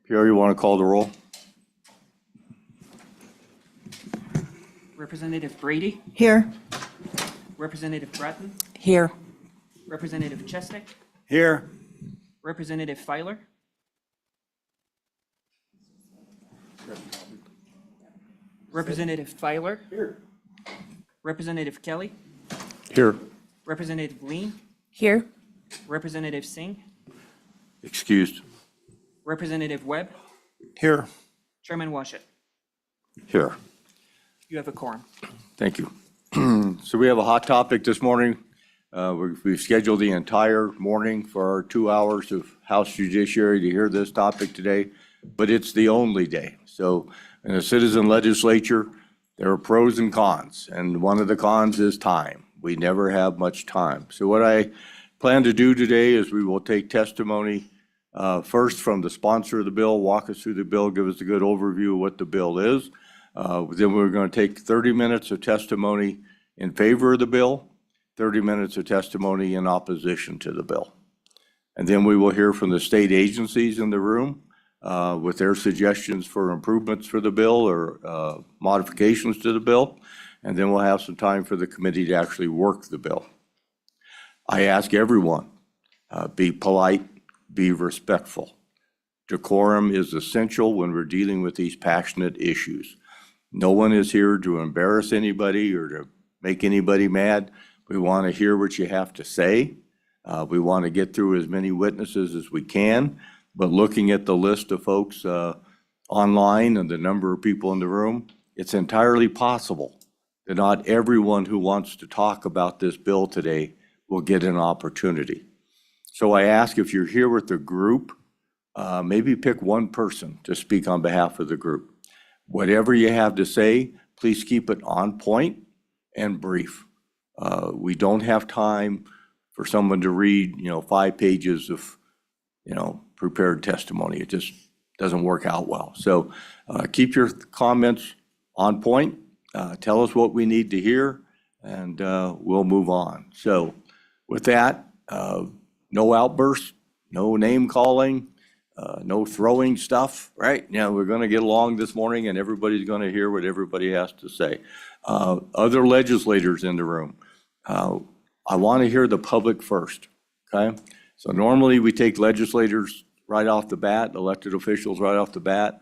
Pierre, you want to call the roll? Representative Brady, Here. Representative Breton, Here. Representative Chesnick, Here. Representative Filer, Representative Filer, Here. Representative Kelly, Here. Representative Lean, Here. Representative Singh, Excused. Representative Webb, Here. Chairman Washut. Here. You have a quorum. Thank you. So we have a hot topic this morning. We've scheduled the entire morning for our 2 hours of House Judiciary to hear this topic today, but it's the only day. So in a citizen legislature, there are pros and cons, and one of the cons is time. We never have much time. So what I plan to do today is we will take testimony first from the sponsor of the bill, walk us through the bill, give us a good overview of what the bill is. Then we're going to take 30 minutes of testimony in favor of the bill, 30 minutes of testimony in opposition to the bill. And then we will hear from the state agencies in the room with their suggestions for improvements for the bill or modifications to the bill. And then we'll have some time for the committee to actually work the bill. I ask everyone, be polite, be respectful. Decorum is essential when we're dealing with these passionate issues. No one is here to embarrass anybody or to make anybody mad. We want to hear what you have to say. We want to get through as many witnesses as we can, but looking at the list of folks online and the number of people in the room, it's entirely possible that not everyone who wants to talk about this bill today will get an opportunity. So I ask, if you're here with the group, maybe pick one person to speak on behalf of the group. Whatever you have to say, please keep it on point and brief. We don't have time for someone to read, 5 pages of, prepared testimony. It just doesn't work out well. So keep your comments on point. Tell us what we need to hear, and we'll move on. So with that, no outbursts, no name calling, no throwing stuff, right? We're going to get along this morning, and everybody's going to hear what everybody has to say. Other legislators in the room, I want to hear the public first, okay? So normally we take legislators right off the bat, elected officials right off the bat.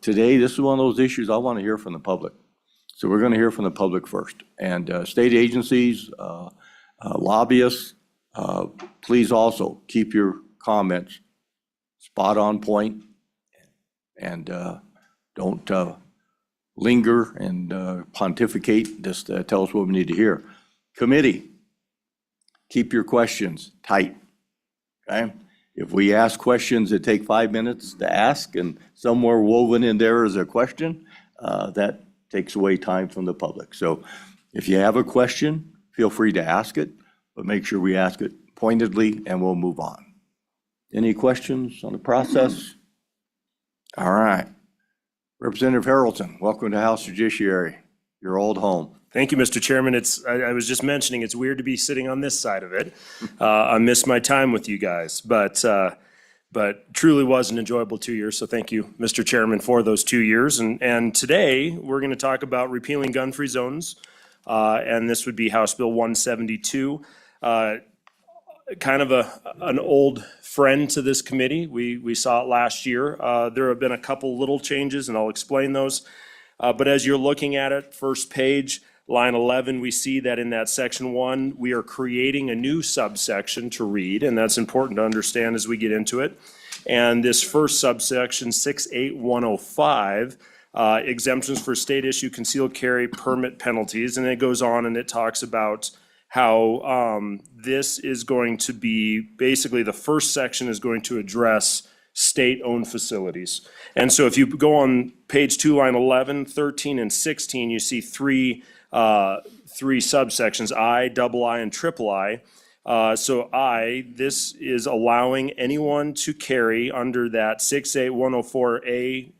Today, this is one of those issues I want to hear from the public. So we're going to hear from the public first. And state agencies, lobbyists, please also keep your comments spot on point and don't linger and pontificate. Just tell us what we need to hear. Committee, keep your questions tight, okay? If we ask questions that take 5 minutes to ask and somewhere woven in there is a question, that takes away time from the public. So if you have a question, feel free to ask it, but make sure we ask it pointedly and we'll move on. Any questions on the process? All right. Representative Harrelson, welcome to House Judiciary, your old home. Thank you, Mr. Chairman. I was just mentioning, it's weird to be sitting on this side of it. I miss my time with you guys, but truly was an enjoyable 2 years. So thank you, Mr. Chairman, for those 2 years. And today we're going to talk about repealing gun-free zones. And this would be House Bill 172. Kind of an old friend to this committee. We saw it last year. There have been a couple little changes, and I'll explain those. But as you're looking at it, first page, line 11, we see that in that section 1, we are creating a new subsection to read, and that's important to understand as we get into it. And this first subsection, 68105, exemptions for state issue concealed carry permit penalties, and it goes on and it talks about how this is going to be, basically the first section is going to address state-owned facilities. And so if you go on page 2, line 11, 13, and 16, you see three subsections, I, double I, and triple I. So I, this is allowing anyone to carry under that 68104A,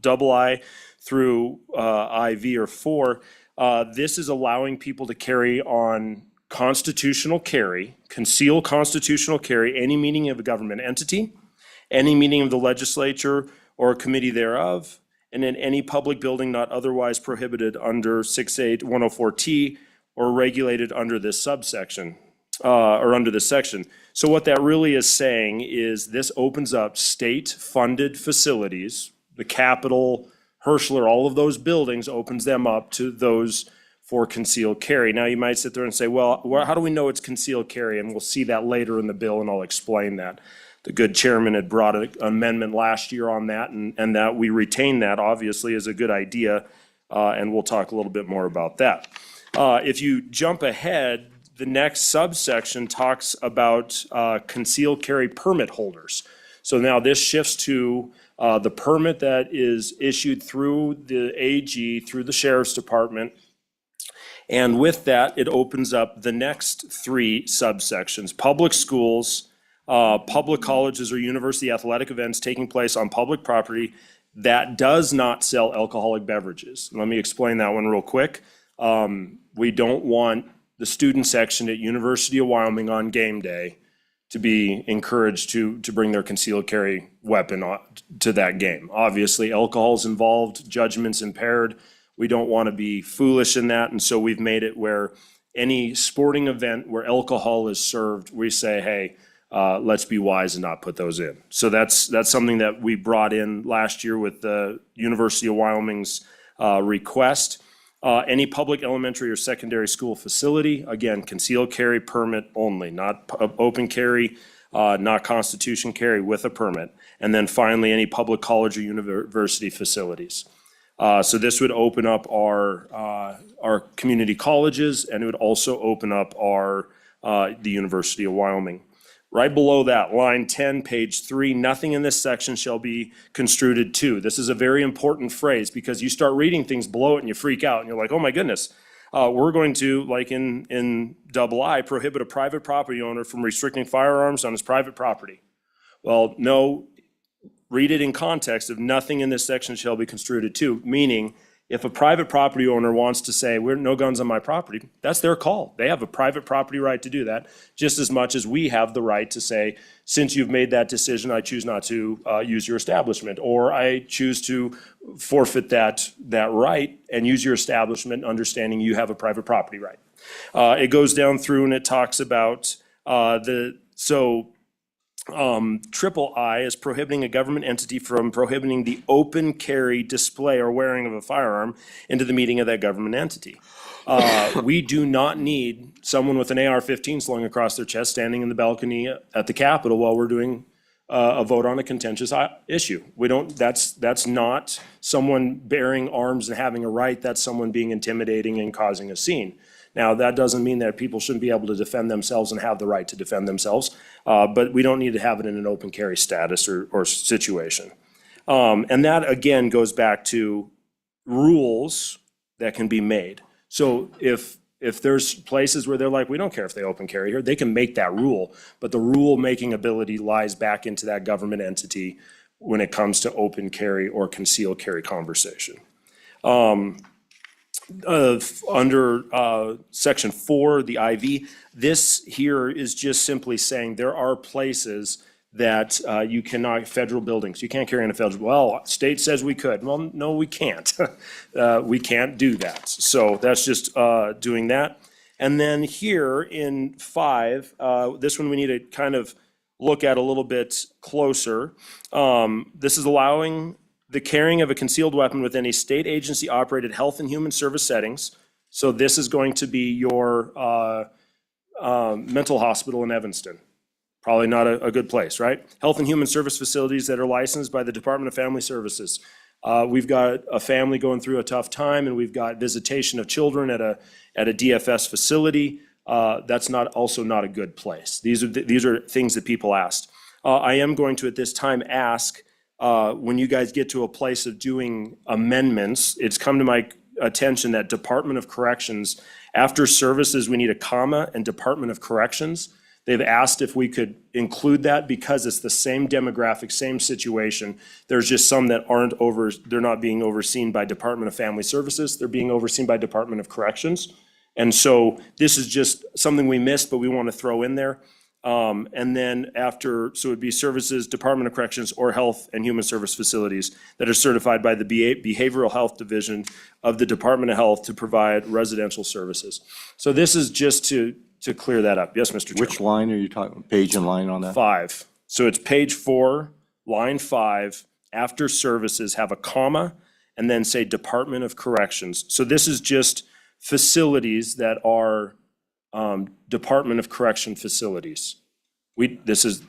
double I through IV or 4. This is allowing people to carry on constitutional carry, conceal constitutional carry, any meaning of a government entity, any meeting of the legislature or committee thereof, and in any public building not otherwise prohibited under 68104T or regulated under this subsection, or under this section. So what that really is saying is this opens up state-funded facilities, the Capitol, Hirschler, all of those buildings, opens them up to those for concealed carry. Now, you might sit there and say, well, how do we know it's concealed carry? And we'll see that later in the bill, and I'll explain that. The good chairman had brought an amendment last year on that, and that we retain that, obviously, is a good idea, and we'll talk a little bit more about that. If you jump ahead, the next subsection talks about concealed carry permit holders. So now this shifts to the permit that is issued through the AG, through the Sheriff's Department. And with that, it opens up the next three subsections: public schools, public colleges or university athletic events taking place on public property that does not sell alcoholic beverages. Let me explain that one real quick. We don't want the student section at University of Wyoming on game day to be encouraged to bring their concealed carry weapon to that game. Obviously, alcohol's involved, judgment's impaired. We don't want to be foolish in that, and so we've made it where any sporting event where alcohol is served, we say, hey, let's be wise and not put those in. So that's something that we brought in last year with the University of Wyoming's request. Any public elementary or secondary school facility, again, concealed carry permit only, not open carry, not constitution carry with a permit. And then finally, any public college or university facilities. So this would open up our community colleges, and it would also open up the University of Wyoming. Right below that, line 10, page 3, nothing in this section shall be construed to. This is a very important phrase because you start reading things below it and you freak out and you're like, oh my goodness, we're going to, like in double I, prohibit a private property owner from restricting firearms on his private property. Well, no, read it in context of nothing in this section shall be construed to, meaning if a private property owner wants to say, we're no guns on my property, that's their call. They have a private property right to do that, just as much as we have the right to say, since you've made that decision, I choose not to use your establishment, or I choose to forfeit that right and use your establishment, understanding you have a private property right. It goes down through and it talks about triple I is prohibiting a government entity from prohibiting the open carry, display, or wearing of a firearm into the meeting of that government entity. We do not need someone with an AR-15 slung across their chest standing in the balcony at the Capitol while we're doing a vote on a contentious issue. We don't. That's not someone bearing arms and having a right. That's someone being intimidating and causing a scene. Now, that doesn't mean that people shouldn't be able to defend themselves and have the right to defend themselves, but we don't need to have it in an open carry status or situation. And that, again, goes back to rules that can be made. So if there's places where they're like, we don't care if they open carry here, they can make that rule, but the rule-making ability lies back into that government entity when it comes to open carry or concealed carry conversation. Under section 4, the IV, this here is just simply saying there are places that you cannot, federal buildings, you can't carry in a federal, well, state says we could. Well, no, we can't. We can't do that. So that's just doing that. And then here in 5, this one we need to kind of look at a little bit closer. This is allowing the carrying of a concealed weapon within a state agency operated health and human service settings. So this is going to be your mental hospital in Evanston. Probably not a good place, right? Health and human service facilities that are licensed by the Department of Family Services. We've got a family going through a tough time, and we've got visitation of children at a DFS facility. That's also not a good place. These are things that people asked. I am going to at this time ask, when you guys get to a place of doing amendments, it's come to my attention that Department of Corrections, after services, we need a comma, and Department of Corrections. They've asked if we could include that because it's the same demographic, same situation. There's just some that they're not being overseen by Department of Family Services. They're being overseen by Department of Corrections. And so this is just something we missed, but we want to throw in there. And then after, so it'd be services, Department of Corrections, or Health and Human Service facilities that are certified by the Behavioral Health Division of the Department of Health to provide residential services. So this is just to clear that up. Yes, Mr. Chairman. Which line are you talking, page and line on that? 5. So it's page 4, line 5, after services, have a comma, and then say Department of Corrections. So this is just facilities that are Department of Correction facilities. This is,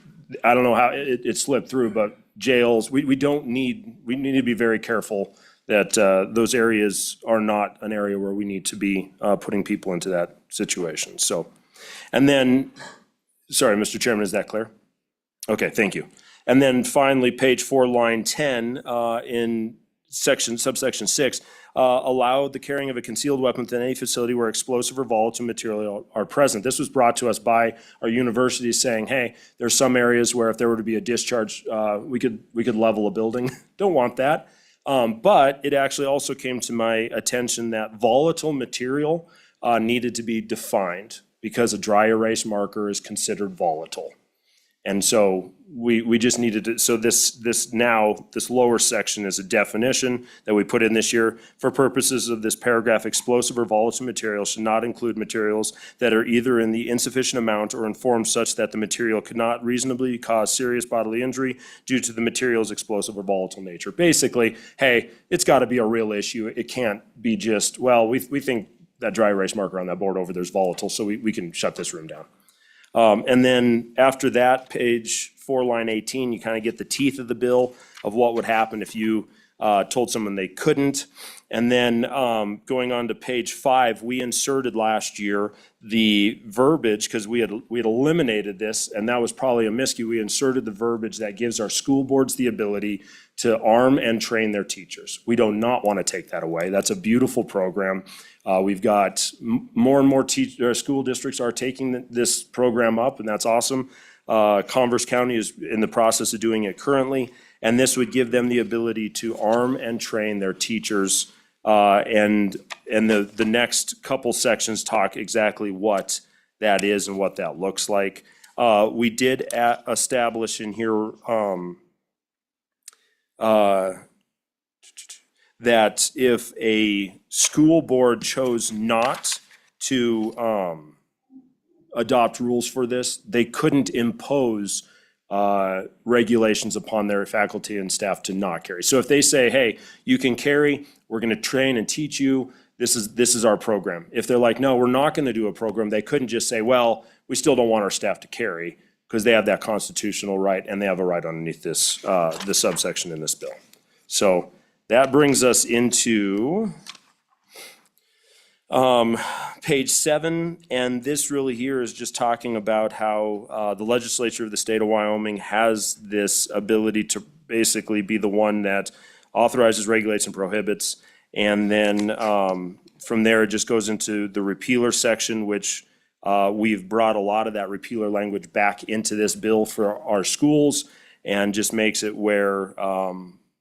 I don't know how it slipped through, but jails, we need to be very careful that those areas are not an area where we need to be putting people into that situation. So, and then, sorry, Mr. Chairman, is that clear? Okay, thank you. And then finally, page 4, line 10, in subsection 6, allow the carrying of a concealed weapon within any facility where explosive or volatile material are present. This was brought to us by our university saying, hey, there's some areas where if there were to be a discharge, we could level a building. Don't want that. But it actually also came to my attention that volatile material needed to be defined because a dry erase marker is considered volatile. And so we just needed to, so this lower section is a definition that we put in this year. For purposes of this paragraph, explosive or volatile materials should not include materials that are either in the insufficient amount or in form such that the material could not reasonably cause serious bodily injury due to the material's explosive or volatile nature. Basically, hey, it's got to be a real issue. It can't be just, well, we think that dry erase marker on that board over there is volatile, so we can shut this room down. And then after that, page 4, line 18, you kind of get the teeth of the bill of what would happen if you told someone they couldn't. And then going on to page 5, we inserted last year the verbiage, because we had eliminated this, and that was probably a miscue. We inserted the verbiage that gives our school boards the ability to arm and train their teachers. We do not want to take that away. That's a beautiful program. We've got more and more school districts are taking this program up, and that's awesome. Converse County is in the process of doing it currently, and this would give them the ability to arm and train their teachers. And the next couple sections talk exactly what that is and what that looks like. We did establish in here that if a school board chose not to adopt rules for this, they couldn't impose regulations upon their faculty and staff to not carry. So if they say, hey, you can carry, we're going to train and teach you, this is our program. If they're like, no, we're not going to do a program, they couldn't just say, well, we still don't want our staff to carry, because they have that constitutional right and they have a right underneath this subsection in this bill. So that brings us into page 7, and this really here is just talking about how the legislature of the state of Wyoming has this ability to basically be the one that authorizes, regulates, and prohibits. And then from there, it just goes into the repealer section, which we've brought a lot of that repealer language back into this bill for our schools, and just makes it where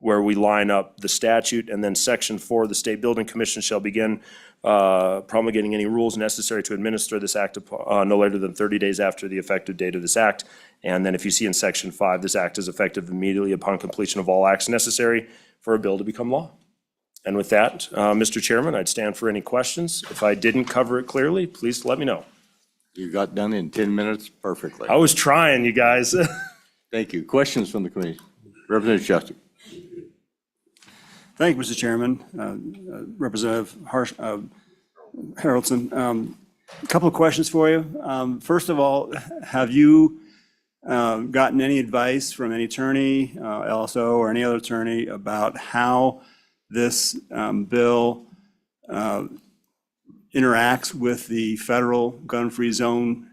we line up the statute. And then section 4, the State Building Commission shall begin promulgating any rules necessary to administer this act no later than 30 days after the effective date of this act. And then if you see in section 5, this act is effective immediately upon completion of all acts necessary for a bill to become law. And with that, Mr. Chairman, I'd stand for any questions. If I didn't cover it clearly, please let me know. You got done in 10 minutes perfectly. I was trying, you guys. Thank you. Questions from the committee? Representative Shostak. Thank you, Mr. Chairman. Representative Harrelson. A couple of questions for you. First of all, have you gotten any advice from any attorney, LSO, or any other attorney about how this bill interacts with the federal gun-free zone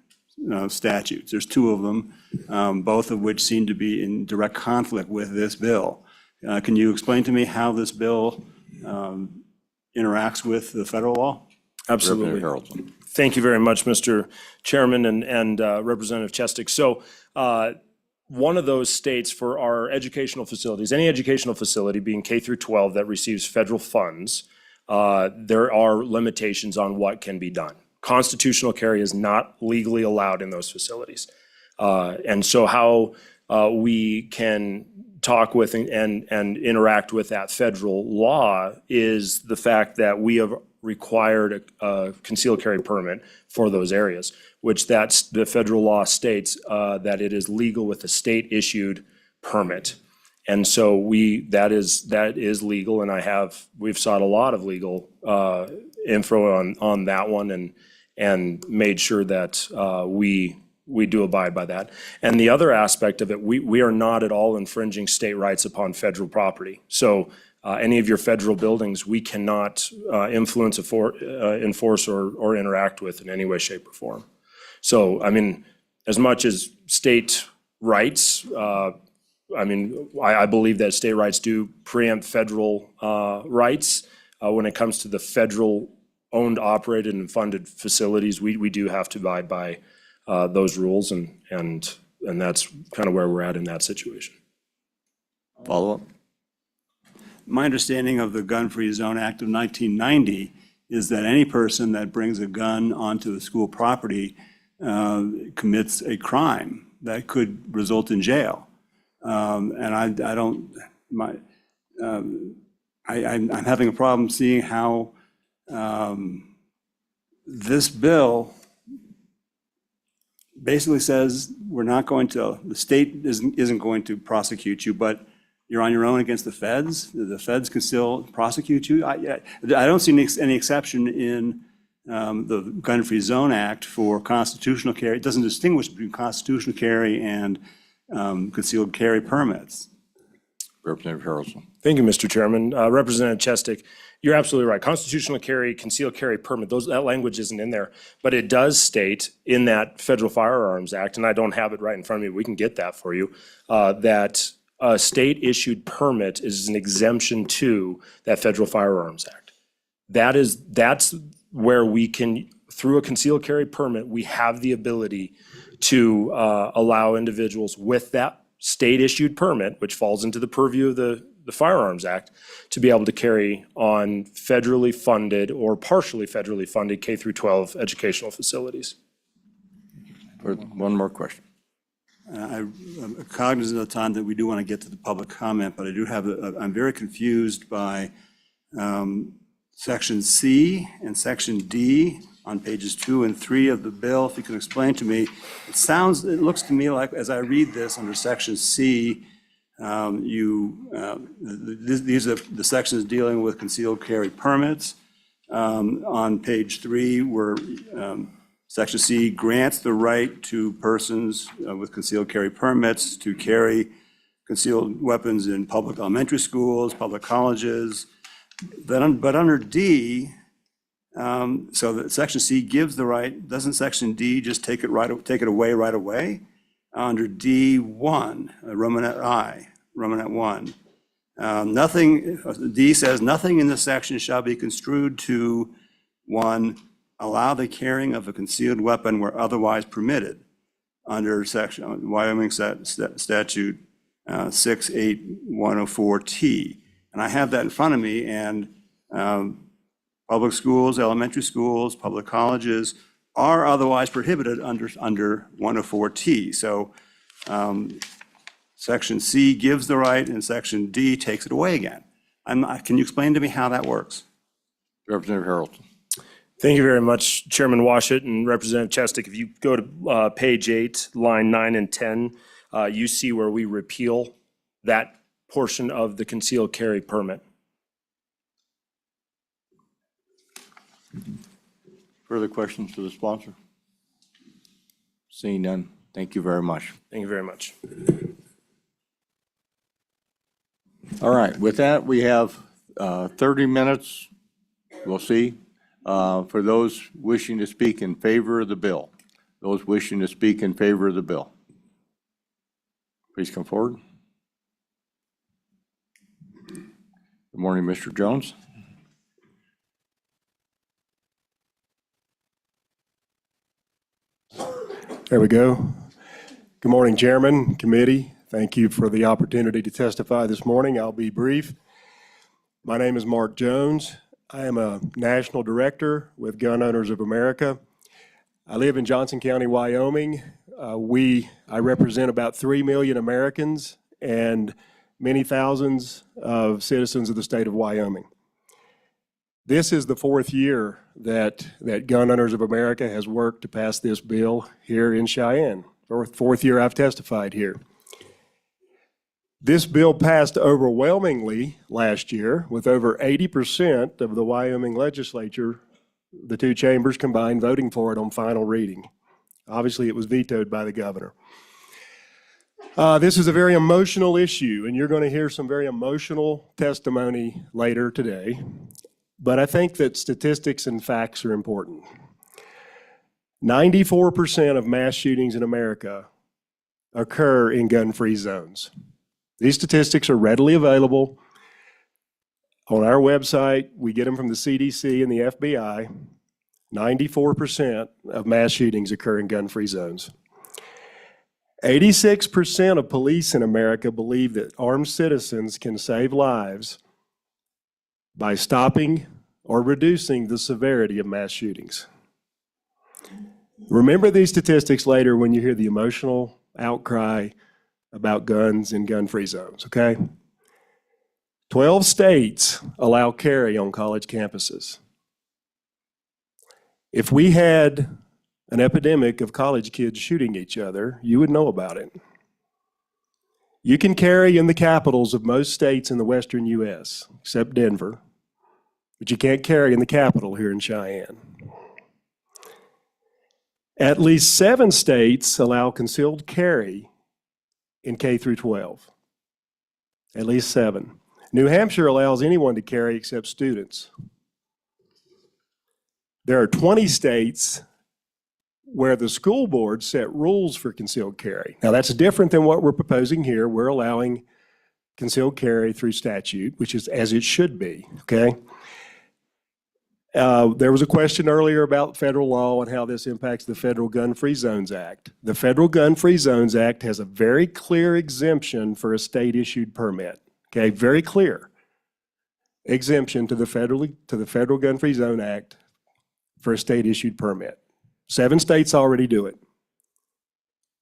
statutes? There's 2 of them, both of which seem to be in direct conflict with this bill. Can you explain to me how this bill interacts with the federal law? Absolutely. Representative Harrelson. Thank you very much, Mr. Chairman and Representative Chestik. So one of those states for our educational facilities, any educational facility being K through 12 that receives federal funds, there are limitations on what can be done. Constitutional carry is not legally allowed in those facilities. And so how we can talk with and interact with that federal law is the fact that we have required a concealed carry permit for those areas, which the federal law states that it is legal with a state-issued permit. And so that is legal, and we've sought a lot of legal info on that one and made sure that we do abide by that. And the other aspect of it, we are not at all infringing state rights upon federal property. So any of your federal buildings, we cannot influence, enforce, or interact with in any way, shape, or form. So, I mean, as much as state rights, I believe that state rights do preempt federal rights. When it comes to the federal-owned, operated, and funded facilities, we do have to abide by those rules, and that's kind of where we're at in that situation. Follow up? My understanding of the Gun-Free Zone Act of 1990 is that any person that brings a gun onto a school property commits a crime that could result in jail. And I'm having a problem seeing how this bill basically says the state isn't going to prosecute you, but you're on your own against the feds. The feds can still prosecute you. I don't see any exception in the Gun-Free Zone Act for constitutional carry. It doesn't distinguish between constitutional carry and concealed carry permits. Representative Harrelson. Thank you, Mr. Chairman. Representative Chestick, you're absolutely right. Constitutional carry, concealed carry permit, that language isn't in there. But it does state in that Federal Firearms Act, and I don't have it right in front of me, we can get that for you, that a state-issued permit is an exemption to that Federal Firearms Act. That's where we can, through a concealed carry permit, we have the ability to allow individuals with that state-issued permit, which falls into the purview of the Firearms Act, to be able to carry on federally funded or partially federally funded K through 12 educational facilities. One more question. I'm cognizant of the time that we do want to get to the public comment, but I do have, I'm very confused by Section C and Section D on pages 2 and 3 of the bill. If you can explain to me, it looks to me like, as I read this under Section C, these are the sections dealing with concealed carry permits. On page 3, where Section C grants the right to persons with concealed carry permits to carry concealed weapons in public elementary schools, public colleges. But under D, so that Section C gives the right, doesn't Section D just take it away right away? Under D1, Romanet 1, D says nothing in this section shall be construed to, 1, allow the carrying of a concealed weapon where otherwise permitted under section Wyoming statute 68104T. And I have that in front of me, and public schools, elementary schools, public colleges are otherwise prohibited under 104T. So Section C gives the right and Section D takes it away again. Can you explain to me how that works? Representative Harrelson. Thank you very much, Chairman Washit and Representative Chestick. If you go to page 8, line 9 and 10, you see where we repeal that portion of the concealed carry permit. Further questions to the sponsor? Seeing none, thank you very much. Thank you very much. All right, with that, we have 30 minutes, we'll see, for those wishing to speak in favor of the bill. Those wishing to speak in favor of the bill, please come forward. Good morning, Mr. Jones. There we go. Good morning, Chairman, committee. Thank you for the opportunity to testify this morning. I'll be brief. My name is Mark Jones. I am a national director with Gun Owners of America. I live in Johnson County, Wyoming. I represent about 3 million Americans and many thousands of citizens of the state of Wyoming. This is the fourth year that Gun Owners of America has worked to pass this bill here in Cheyenne. Fourth year I've testified here. This bill passed overwhelmingly last year with over 80% of the Wyoming legislature, the two chambers combined, voting for it on final reading. Obviously, it was vetoed by the governor. This is a very emotional issue, and you're going to hear some very emotional testimony later today. But I think that statistics and facts are important. 94% of mass shootings in America occur in gun-free zones. These statistics are readily available on our website. We get them from the CDC and the FBI. 94% of mass shootings occur in gun-free zones. 86% of police in America believe that armed citizens can save lives by stopping or reducing the severity of mass shootings. Remember these statistics later when you hear the emotional outcry about guns in gun-free zones, okay? 12 states allow carry on college campuses. If we had an epidemic of college kids shooting each other, you would know about it. You can carry in the capitals of most states in the western U.S., except Denver, but you can't carry in the capital here in Cheyenne. At least 7 states allow concealed carry in K through 12. At least 7. New Hampshire allows anyone to carry except students. There are 20 states where the school board set rules for concealed carry. Now that's different than what we're proposing here. We're allowing concealed carry through statute, which is as it should be, okay? There was a question earlier about federal law and how this impacts the Federal Gun-Free Zones Act. The Federal Gun-Free Zones Act has a very clear exemption for a state-issued permit, okay? Very clear exemption to the Federal Gun-Free Zone Act for a state-issued permit. 7 states already do it.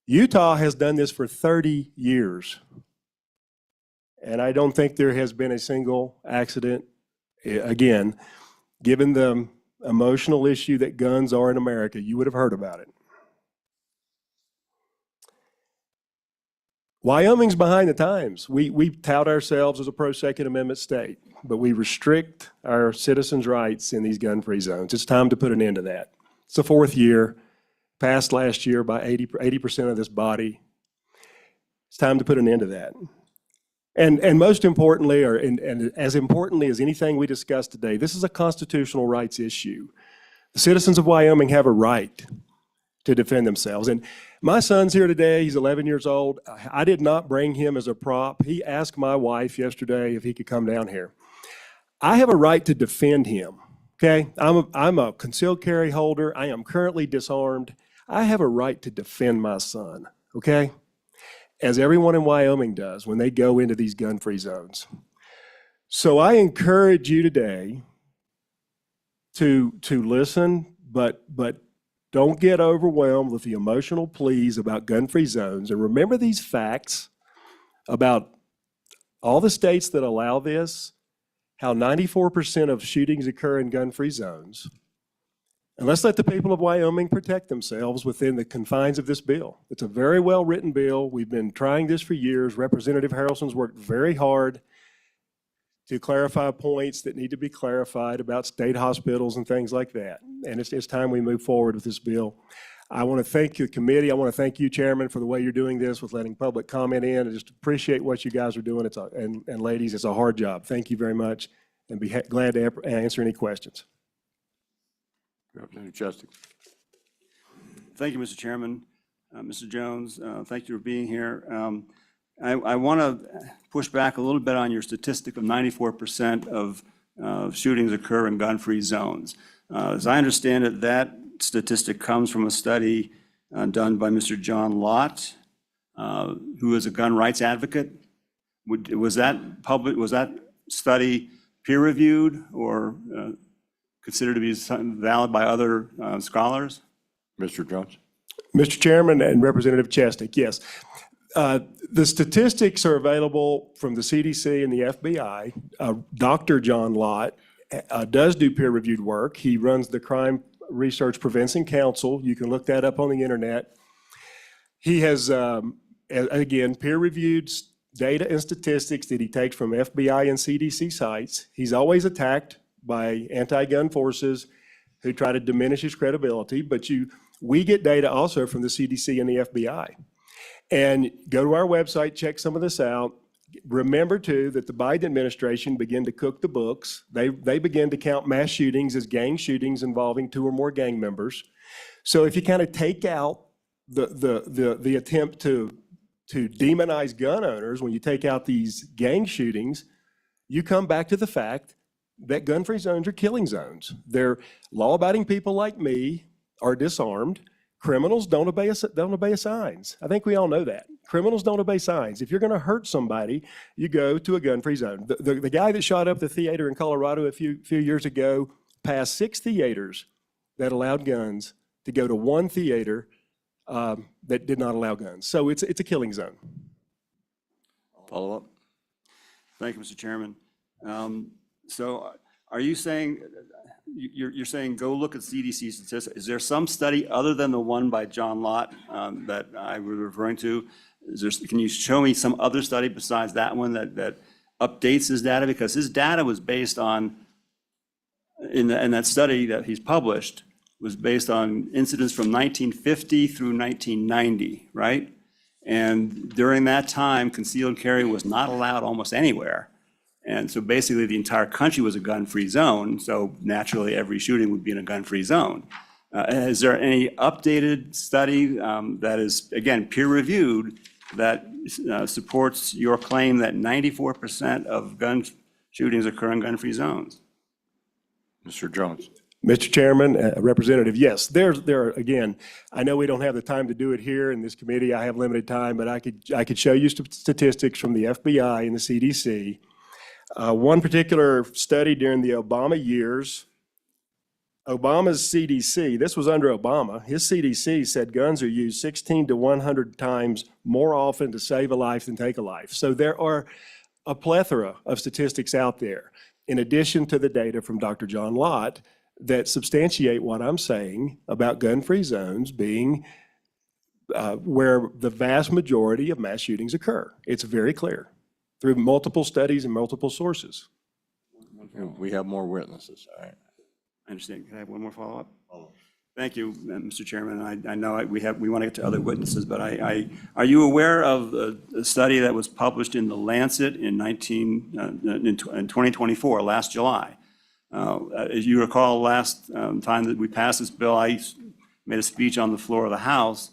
Utah has done this for 30 years. And I don't think there has been a single accident. Again, given the emotional issue that guns are in America, you would have heard about it. Wyoming's behind the times. We tout ourselves as a pro-Second Amendment state, but we restrict our citizens' rights in these gun-free zones. It's time to put an end to that. It's the 4th year, passed last year by 80% of this body. It's time to put an end to that. And most importantly, and as importantly as anything we discussed today, this is a constitutional rights issue. The citizens of Wyoming have a right to defend themselves. And my son's here today. He's 11 years old. I did not bring him as a prop. He asked my wife yesterday if he could come down here. I have a right to defend him, okay? I'm a concealed carry holder. I am currently disarmed. I have a right to defend my son, okay? As everyone in Wyoming does when they go into these gun-free zones. So I encourage you today to listen, but don't get overwhelmed with the emotional pleas about gun-free zones. And remember these facts about all the states that allow this, how 94% of shootings occur in gun-free zones. And let's let the people of Wyoming protect themselves within the confines of this bill. It's a very well-written bill. We've been trying this for years. Representative Harrelson's worked very hard to clarify points that need to be clarified about state hospitals and things like that. And it's time we move forward with this bill. I want to thank the committee. I want to thank you, Chairman, for the way you're doing this with letting public comment in. I just appreciate what you guys are doing. And ladies, it's a hard job. Thank you very much, and be glad to answer any questions. Representative Chesty. Thank you, Mr. Chairman. Mr. Jones, thank you for being here. I want to push back a little bit on your statistic of 94% of shootings occur in gun-free zones. As I understand it, that statistic comes from a study done by Mr. John Lott, who is a gun rights advocate. Was that study peer-reviewed or considered to be valid by other scholars? Mr. Jones. Mr. Chairman and Representative Chesnick, yes. The statistics are available from the CDC and the FBI. Dr. John Lott does do peer-reviewed work. He runs the Crime Research Prevention Council. You can look that up on the internet. He has, again, peer-reviewed data and statistics that he takes from FBI and CDC sites. He's always attacked by anti-gun forces who try to diminish his credibility, but we get data also from the CDC and the FBI. And go to our website, check some of this out. Remember, too, that the Biden administration began to cook the books. They began to count mass shootings as gang shootings involving 2 or more gang members. So if you kind of take out the attempt to demonize gun owners, when you take out these gang shootings, you come back to the fact that gun-free zones are killing zones. They're law-abiding people like me are disarmed. Criminals don't obey signs. I think we all know that. Criminals don't obey signs. If you're going to hurt somebody, you go to a gun-free zone. The guy that shot up the theater in Colorado a few years ago passed 6 theaters that allowed guns to go to 1 theater that did not allow guns. So it's a killing zone. Follow up? Thank you, Mr. Chairman. So are you saying, you're saying go look at CDC statistics? Is there some study other than the one by John Lott that I was referring to? Can you show me some other study besides that one that updates his data? Because his data was based on, in that study that he's published, was based on incidents from 1950 through 1990, right? And during that time, concealed carry was not allowed almost anywhere. And so basically the entire country was a gun-free zone. So naturally every shooting would be in a gun-free zone. Is there any updated study that is, again, peer-reviewed that supports your claim that 94% of gun shootings occur in gun-free zones? Mr. Jones? Mr. Chairman, Representative, yes, there are, again, I know we don't have the time to do it here in this committee. I have limited time, but I could show you statistics from the FBI and the CDC. One particular study during the Obama years, Obama's CDC, this was under Obama, his CDC said guns are used 16 to 100 times more often to save a life than take a life. So there are a plethora of statistics out there, in addition to the data from Dr. John Lott, that substantiate what I'm saying about gun-free zones being where the vast majority of mass shootings occur. It's very clear through multiple studies and multiple sources. We have more witnesses, all right. I understand. Can I have one more follow-up? Thank you, Mr. Chairman. I know we want to get to other witnesses, but are you aware of a study that was published in The Lancet in 2024, last July? As you recall, last time that we passed this bill, I made a speech on the floor of the House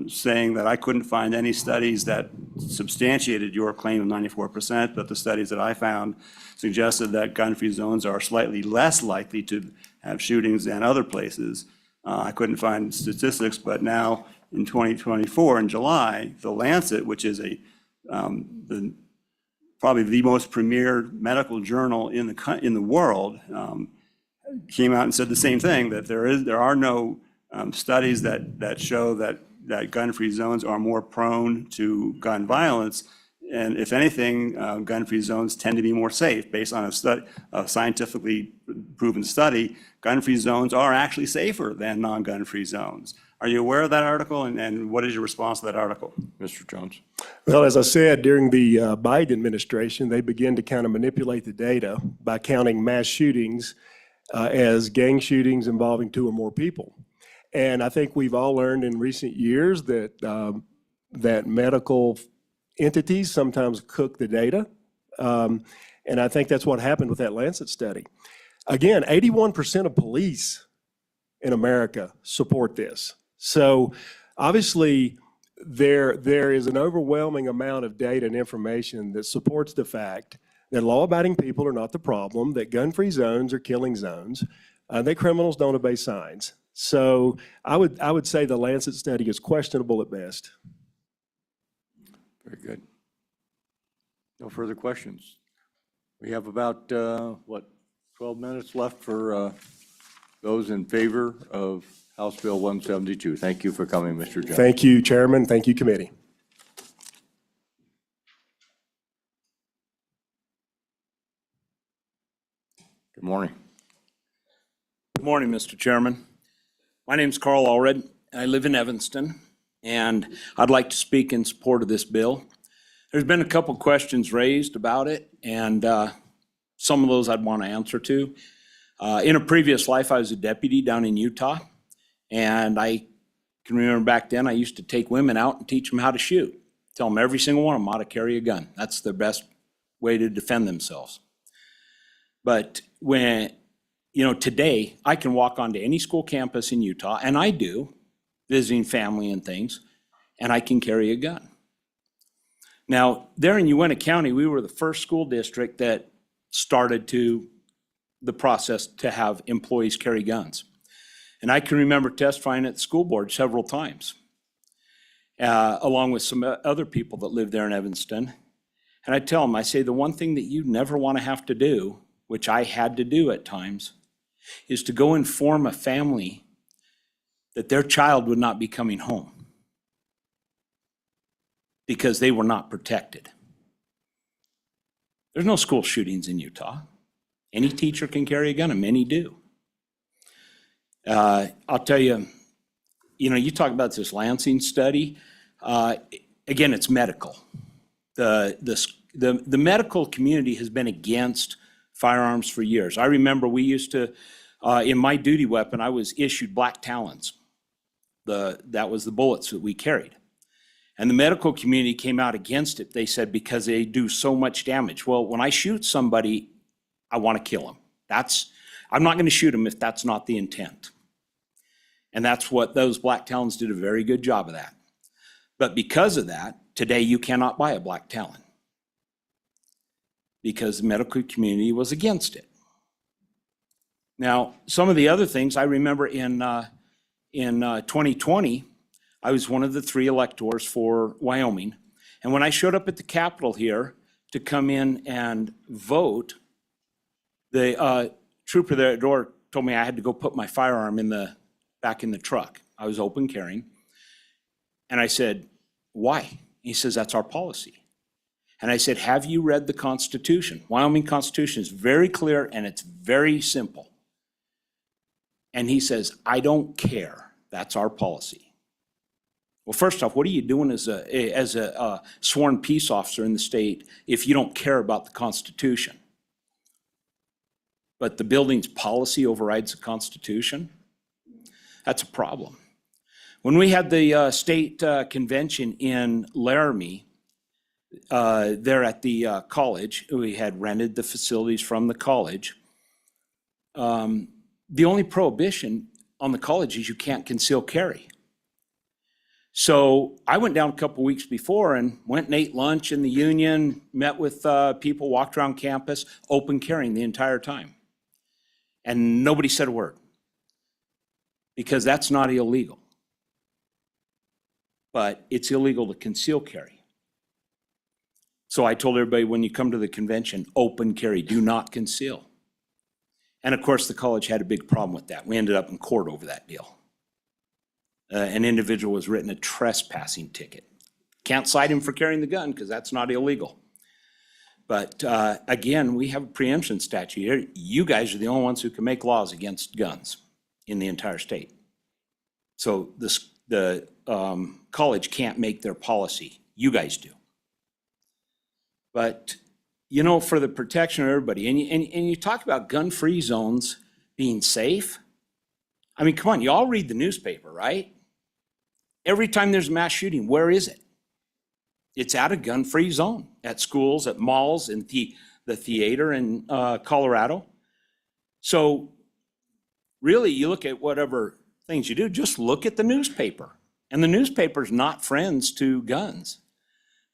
saying that I couldn't find any studies that substantiated your claim of 94%, but the studies that I found suggested that gun-free zones are slightly less likely to have shootings than other places. I couldn't find statistics, but now in 2024, in July, The Lancet, which is probably the most premier medical journal in the world, came out and said the same thing, that there are no studies that show that gun-free zones are more prone to gun violence. And if anything, gun-free zones tend to be more safe. Based on a scientifically proven study, gun-free zones are actually safer than non-gun-free zones. Are you aware of that article, and what is your response to that article? Mr. Jones? Well, as I said, during the Biden administration, they began to kind of manipulate the data by counting mass shootings as gang shootings involving 2 or more people. And I think we've all learned in recent years that that medical entities sometimes cook the data. And I think that's what happened with that Lancet study. Again, 81% of police in America support this. So obviously there is an overwhelming amount of data and information that supports the fact that law-abiding people are not the problem, that gun-free zones are killing zones, that criminals don't obey signs. So I would say the Lancet study is questionable at best. Very good. No further questions. We have about, 12 minutes left for those in favor of House Bill 172. Thank you for coming, Mr. Jones. Thank you, Chairman. Thank you, committee. Good morning. Good morning, Mr. Chairman. My name's Carl Allred. I live in Evanston, and I'd like to speak in support of this bill. There's been a couple questions raised about it, and some of those I'd want to answer to. In a previous life, I was a deputy down in Utah, and I can remember back then I used to take women out and teach them how to shoot. Tell them every single one of them how to carry a gun. That's their best way to defend themselves. But when, today I can walk onto any school campus in Utah, and I do, visiting family and things, and I can carry a gun. Now, there in Uintah County, we were the first school district that started the process to have employees carry guns. And I can remember testifying at the school board several times, along with some other people that live there in Evanston. And I tell them, I say, the one thing that you never want to have to do, which I had to do at times, is to go inform a family that their child would not be coming home because they were not protected. There's no school shootings in Utah. Any teacher can carry a gun, and many do. I'll tell you, you talk about this Lansing study. Again, it's medical. The medical community has been against firearms for years. I remember we used to, in my duty weapon, I was issued black talons. That was the bullets that we carried. And the medical community came out against it. They said because they do so much damage. Well, when I shoot somebody, I want to kill them. I'm not going to shoot them if that's not the intent. And that's what those black talons did a very good job of that. But because of that, today you cannot buy a black talon because the medical community was against it. Now, some of the other things I remember in 2020, I was one of the 3 electors for Wyoming. And when I showed up at the Capitol here to come in and vote, the trooper there at the door told me I had to go put my firearm back in the truck. I was open carrying. And I said, why? He says, that's our policy. And I said, have you read the Constitution? Wyoming Constitution is very clear and it's very simple. And he says, I don't care. That's our policy. Well, first off, what are you doing as a sworn peace officer in the state if you don't care about the Constitution? But the building's policy overrides the Constitution? That's a problem. When we had the state convention in Laramie, there at the college, we had rented the facilities from the college. The only prohibition on the college is you can't conceal carry. So I went down a couple weeks before and went and ate lunch in the Union, met with people, walked around campus, open carrying the entire time. And nobody said a word because that's not illegal. But it's illegal to conceal carry. So I told everybody when you come to the convention, open carry, do not conceal. And of course, the college had a big problem with that. We ended up in court over that deal. An individual was written a trespassing ticket. Can't cite him for carrying the gun because that's not illegal. But again, we have a preemption statute here. You guys are the only ones who can make laws against guns in the entire state. So the college can't make their policy. You guys do. But, for the protection of everybody, and you talk about gun-free zones being safe. I mean, come on, you all read the newspaper, right? Every time there's a mass shooting, where is it? It's at a gun-free zone, at schools, at malls, in the theater in Colorado. So really, you look at whatever things you do, just look at the newspaper. And the newspaper's not friends to guns.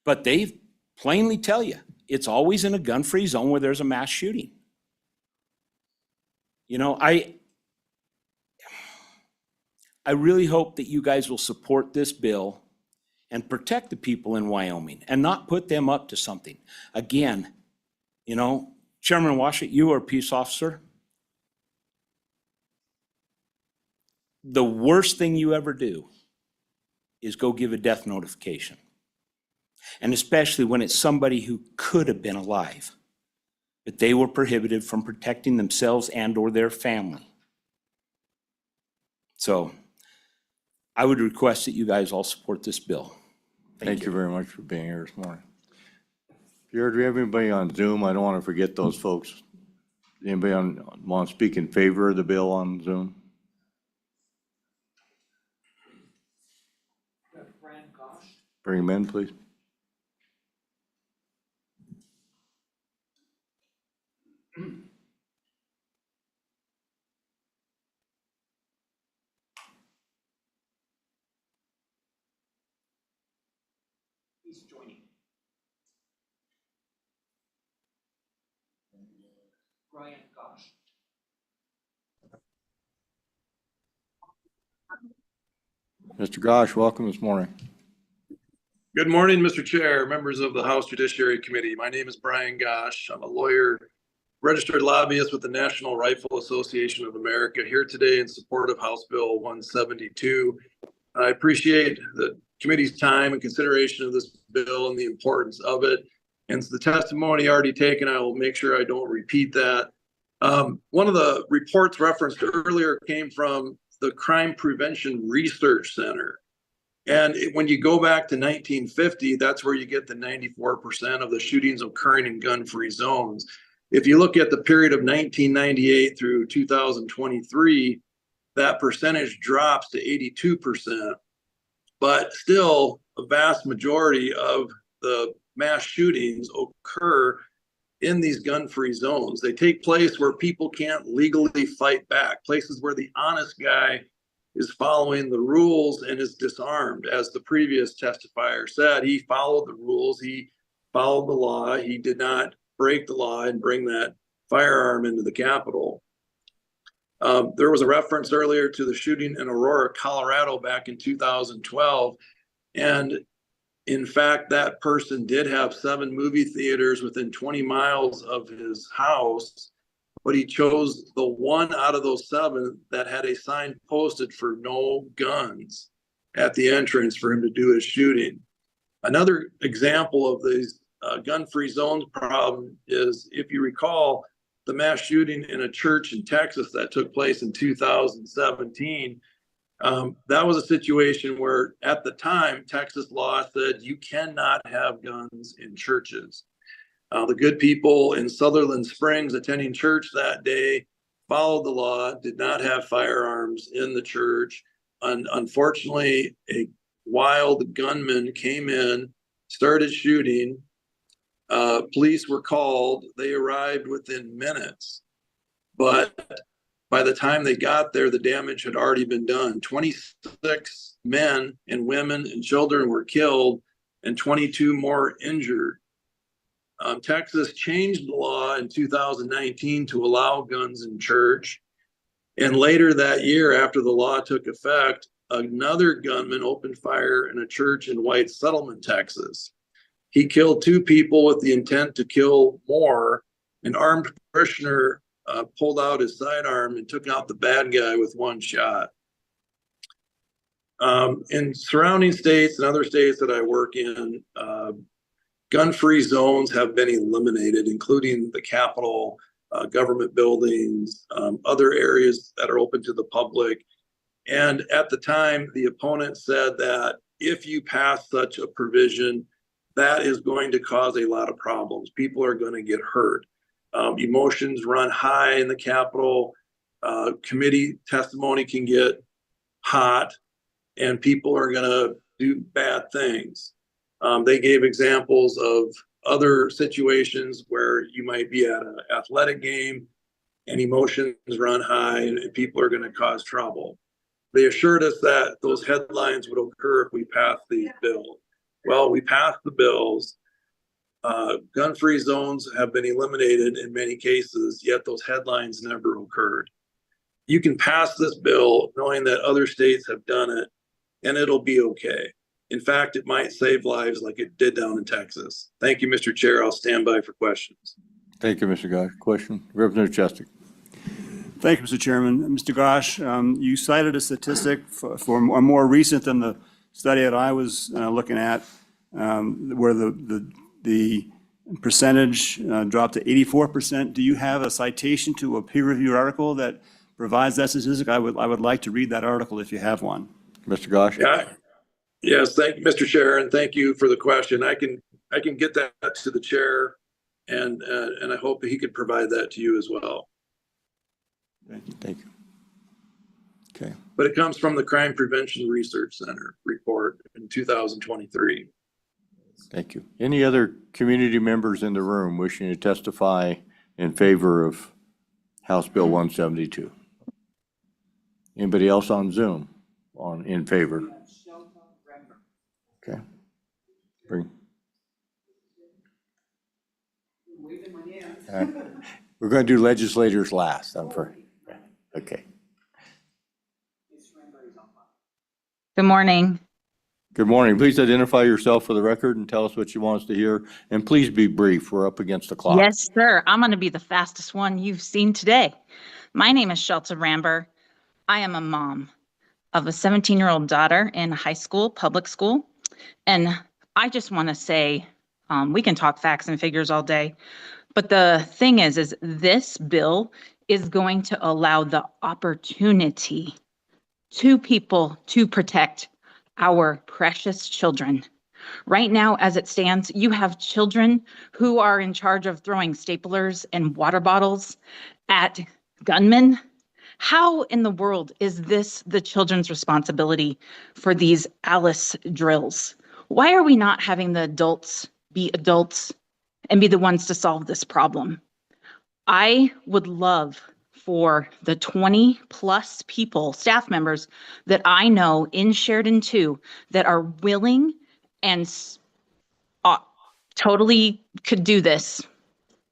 But they plainly tell you, it's always in a gun-free zone where there's a mass shooting. I really hope that you guys will support this bill and protect the people in Wyoming and not put them up to something. Again, Chairman Washit, you are a peace officer. the worst thing you ever do is go give a death notification. And especially when it's somebody who could have been alive, but they were prohibited from protecting themselves and or their family. So I would request that you guys all support this bill. Thank you very much for being here this morning. Pierre, do we have anybody on Zoom? I don't want to forget those folks. Anybody want to speak in favor of the bill on Zoom? Bring him in, please. He's joining. Brian Gosh. Mr. Gosh, welcome this morning. Good morning, Mr. Chair, members of the House Judiciary Committee. My name is Brian Gosh. I'm a lawyer, registered lobbyist with the National Rifle Association of America, here today in support of House Bill 172. I appreciate the committee's time and consideration of this bill and the importance of it. And the testimony already taken, I will make sure I don't repeat that. One of the reports referenced earlier came from the Crime Prevention Research Center. And when you go back to 1950, that's where you get the 94% of the shootings occurring in gun-free zones. If you look at the period of 1998 through 2023, that percentage drops to 82%. But still, a vast majority of the mass shootings occur in these gun-free zones. They take place where people can't legally fight back, places where the honest guy is following the rules and is disarmed. As the previous testifier said, he followed the rules, he followed the law, he did not break the law and bring that firearm into the Capitol. There was a reference earlier to the shooting in Aurora, Colorado back in 2012. And in fact, that person did have 7 movie theaters within 20 miles of his house, but he chose the one out of those 7 that had a sign posted for no guns at the entrance for him to do his shooting. Another example of these gun-free zones problem is, if you recall, the mass shooting in a church in Texas that took place in 2017. That was a situation where, at the time, Texas law said you cannot have guns in churches. The good people in Sutherland Springs attending church that day followed the law, did not have firearms in the church. Unfortunately, a wild gunman came in, started shooting. Police were called. They arrived within minutes. But by the time they got there, the damage had already been done. 26 men and women and children were killed and 22 more injured. Texas changed the law in 2019 to allow guns in church. And later that year, after the law took effect, another gunman opened fire in a church in White Settlement, Texas. He killed 2 people with the intent to kill more. An armed parishioner pulled out his sidearm and took out the bad guy with 1 shot. In surrounding states and other states that I work in, gun-free zones have been eliminated, including the Capitol, government buildings, other areas that are open to the public. And at the time, the opponent said that if you pass such a provision, that is going to cause a lot of problems. People are going to get hurt. Emotions run high in the Capitol. Committee testimony can get hot, and people are going to do bad things. They gave examples of other situations where you might be at an athletic game and emotions run high and people are going to cause trouble. They assured us that those headlines would occur if we passed the bill. Well, we passed the bills. Gun-free zones have been eliminated in many cases, yet those headlines never occurred. You can pass this bill knowing that other states have done it, and it'll be okay. In fact, it might save lives like it did down in Texas. Thank you, Mr. Chair. I'll stand by for questions. Thank you, Mr. Gosh. Question? Representative Chestic. Thank you, Mr. Chairman. Mr. Gosh, you cited a statistic for more recent than the study that I was looking at, where the percentage dropped to 84%. Do you have a citation to a peer-reviewed article that provides that statistic? I would like to read that article if you have one. Mr. Gosh? Yeah. Yes, thank you, Mr. Chair, and thank you for the question. I can get that to the chair, and I hope he could provide that to you as well. Thank you. Okay. But it comes from the Crime Prevention Research Center report in 2023. Thank you. Any other community members in the room wishing to testify in favor of House Bill 172? Anybody else on Zoom in favor? Okay. We're going to do legislators last, I'm afraid. Okay. Good morning. Good morning. Please identify yourself for the record and tell us what you want us to hear. And please be brief. We're up against the clock. Yes, sir. I'm going to be the fastest one you've seen today. My name is Shelta Ramber. I am a mom of a 17-year-old daughter in high school, public school. And I just want to say, we can talk facts and figures all day. But the thing is this bill is going to allow the opportunity to people to protect our precious children. Right now, as it stands, you have children who are in charge of throwing staplers and water bottles at gunmen. How in the world is this the children's responsibility for these Alice drills? Why are we not having the adults be adults and be the ones to solve this problem? I would love for the 20 plus people, staff members that I know in Sheridan 2 that are willing and totally could do this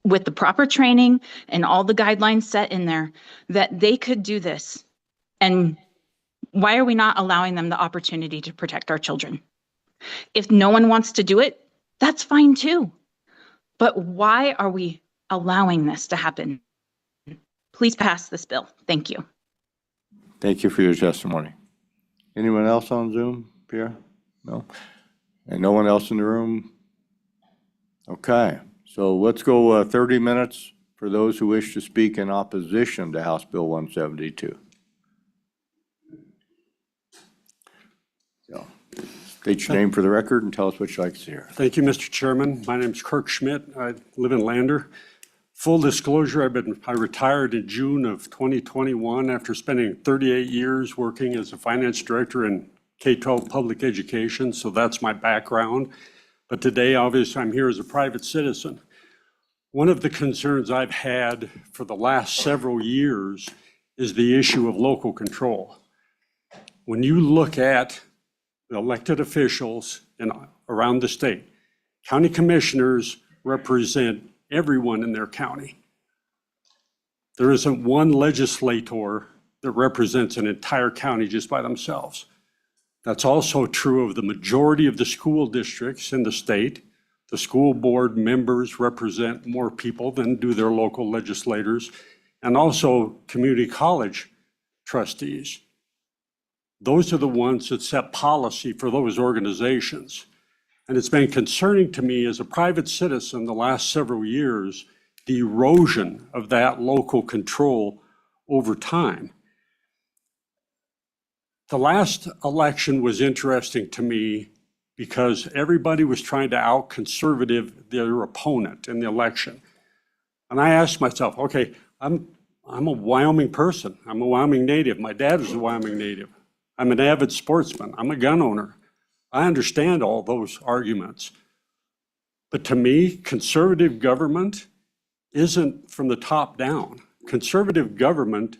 with the proper training and all the guidelines set in there, that they could do this. And why are we not allowing them the opportunity to protect our children? If no one wants to do it, that's fine too. But why are we allowing this to happen? Please pass this bill. Thank you. Thank you for your testimony. Anyone else on Zoom, Pierre? No? And no one else in the room? Okay, so let's go 30 minutes for those who wish to speak in opposition to House Bill 172. So, state your name for the record and tell us what you'd like to hear. Thank you, Mr. Chairman. My name is Kirk Schmidt. I live in Lander. Full disclosure, I retired in June of 2021 after spending 38 years working as a finance director in K-12 public education, so that's my background. But today, obviously, I'm here as a private citizen. One of the concerns I've had for the last several years is the issue of local control. When you look at the elected officials around the state, county commissioners represent everyone in their county. There isn't one legislator that represents an entire county just by themselves. That's also true of the majority of the school districts in the state. The school board members represent more people than do their local legislators, and also community college trustees. Those are the ones that set policy for those organizations. And it's been concerning to me as a private citizen the last several years, the erosion of that local control over time. The last election was interesting to me because everybody was trying to out-conservative their opponent in the election. And I asked myself, okay, I'm a Wyoming person. I'm a Wyoming native. My dad was a Wyoming native. I'm an avid sportsman. I'm a gun owner. I understand all those arguments. But to me, conservative government isn't from the top down. Conservative government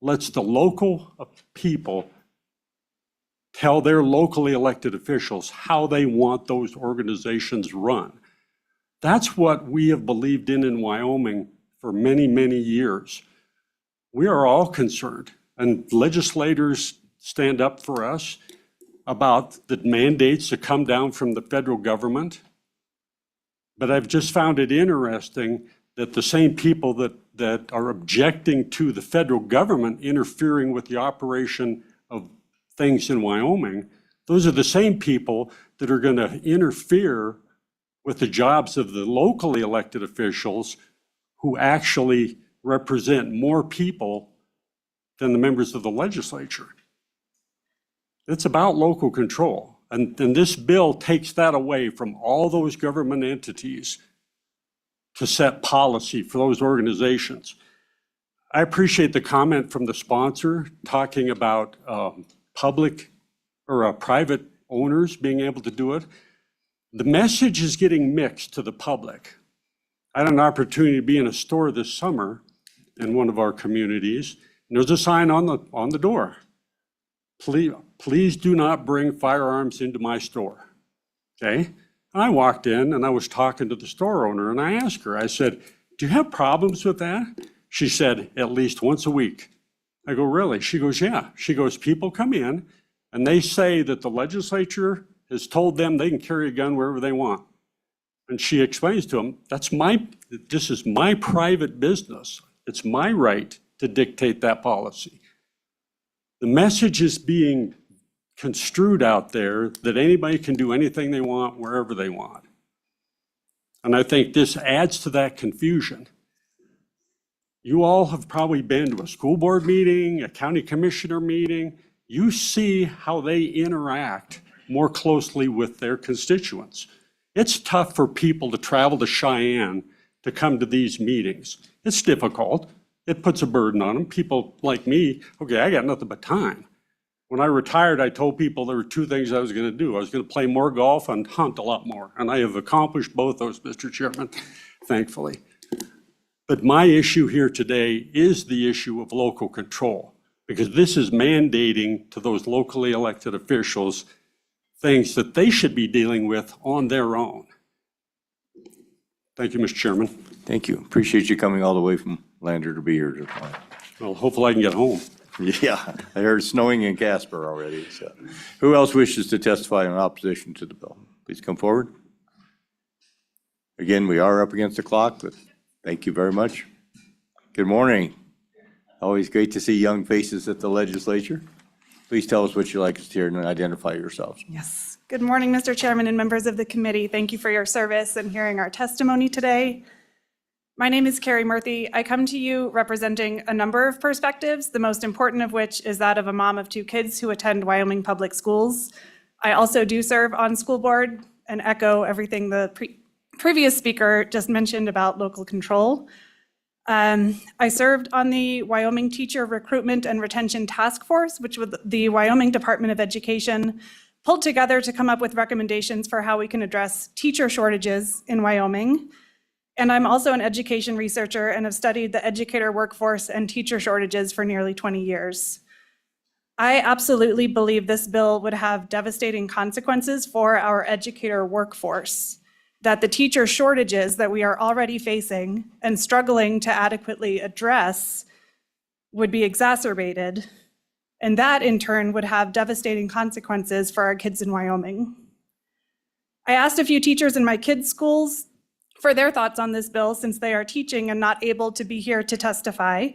lets the local people tell their locally elected officials how they want those organizations run. That's what we have believed in Wyoming for many, many years. We are all concerned, and legislators stand up for us about the mandates that come down from the federal government. But I've just found it interesting that the same people that that are objecting to the federal government interfering with the operation of things in Wyoming, those are the same people that are going to interfere with the jobs of the locally elected officials who actually represent more people than the members of the legislature. It's about local control. And this bill takes that away from all those government entities to set policy for those organizations. I appreciate the comment from the sponsor talking about public or private owners being able to do it. The message is getting mixed to the public. I had an opportunity to be in a store this summer in one of our communities, and there's a sign on the door. Please do not bring firearms into my store, okay? And I walked in and I was talking to the store owner and I asked her, I said, do you have problems with that? She said, at least once a week. I go, really? She goes, yeah. She goes, people come in and they say that the legislature has told them they can carry a gun wherever they want. And she explains to them, this is my private business. It's my right to dictate that policy. The message is being construed out there that anybody can do anything they want wherever they want. And I think this adds to that confusion. You all have probably been to a school board meeting, a county commissioner meeting. You see how they interact more closely with their constituents. It's tough for people to travel to Cheyenne to come to these meetings. It's difficult. It puts a burden on them. People like me, okay, I got nothing but time. When I retired, I told people there were two things I was going to do. I was going to play more golf and hunt a lot more. And I have accomplished both those, Mr. Chairman, thankfully. But my issue here today is the issue of local control, because this is mandating to those locally elected officials things that they should be dealing with on their own. Thank you, Mr. Chairman. Thank you. Appreciate you coming all the way from Lander to be here this morning. Well, hopefully I can get home. Yeah, I heard snowing in Casper already. So, who else wishes to testify in opposition to the bill? Please come forward. Again, we are up against the clock, but thank you very much. Good morning. Always great to see young faces at the legislature. Please tell us what you'd like us to hear and identify yourselves. Yes. Good morning, Mr. Chairman and members of the committee. Thank you for your service and hearing our testimony today. My name is Carrie Murthy. I come to you representing a number of perspectives, the most important of which is that of a mom of two kids who attend Wyoming public schools. I also do serve on school board and echo everything the previous speaker just mentioned about local control. I served on the Wyoming Teacher Recruitment and Retention Task Force, which the Wyoming Department of Education pulled together to come up with recommendations for how we can address teacher shortages in Wyoming. And I'm also an education researcher and have studied the educator workforce and teacher shortages for nearly 20 years. I absolutely believe this bill would have devastating consequences for our educator workforce, that the teacher shortages that we are already facing and struggling to adequately address would be exacerbated, and that in turn would have devastating consequences for our kids in Wyoming. I asked a few teachers in my kids' schools for their thoughts on this bill since they are teaching and not able to be here to testify.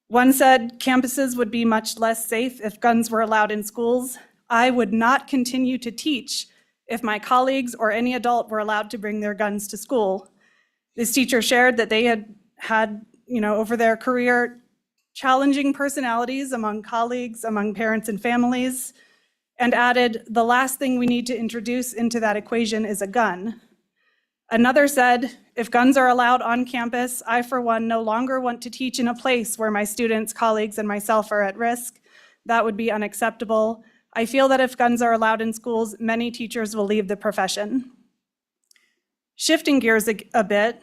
One said campuses would be much less safe if guns were allowed in schools. I would not continue to teach if my colleagues or any adult were allowed to bring their guns to school. This teacher shared that they had, over their career, challenging personalities among colleagues, among parents and families, and added, the last thing we need to introduce into that equation is a gun. Another said, if guns are allowed on campus, I, for one, no longer want to teach in a place where my students, colleagues, and myself are at risk. That would be unacceptable. I feel that if guns are allowed in schools, many teachers will leave the profession. Shifting gears a bit,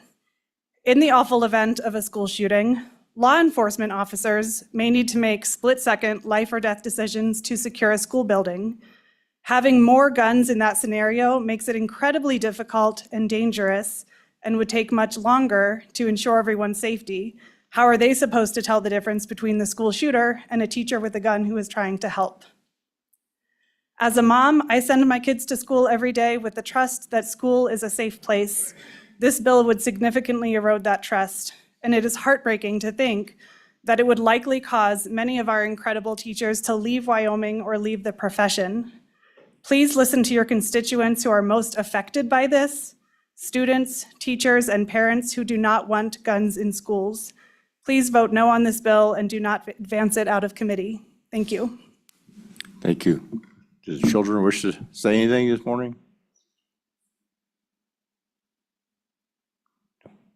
in the awful event of a school shooting, law enforcement officers may need to make split-second life or death decisions to secure a school building. Having more guns in that scenario makes it incredibly difficult and dangerous and would take much longer to ensure everyone's safety. How are they supposed to tell the difference between the school shooter and a teacher with a gun who is trying to help? As a mom, I send my kids to school every day with the trust that school is a safe place. This bill would significantly erode that trust and it is heartbreaking to think that it would likely cause many of our incredible teachers to leave Wyoming or leave the profession. Please listen to your constituents who are most affected by this, students, teachers, and parents who do not want guns in schools. Please vote no on this bill and do not advance it out of committee. Thank you. Thank you. Do the children wish to say anything this morning?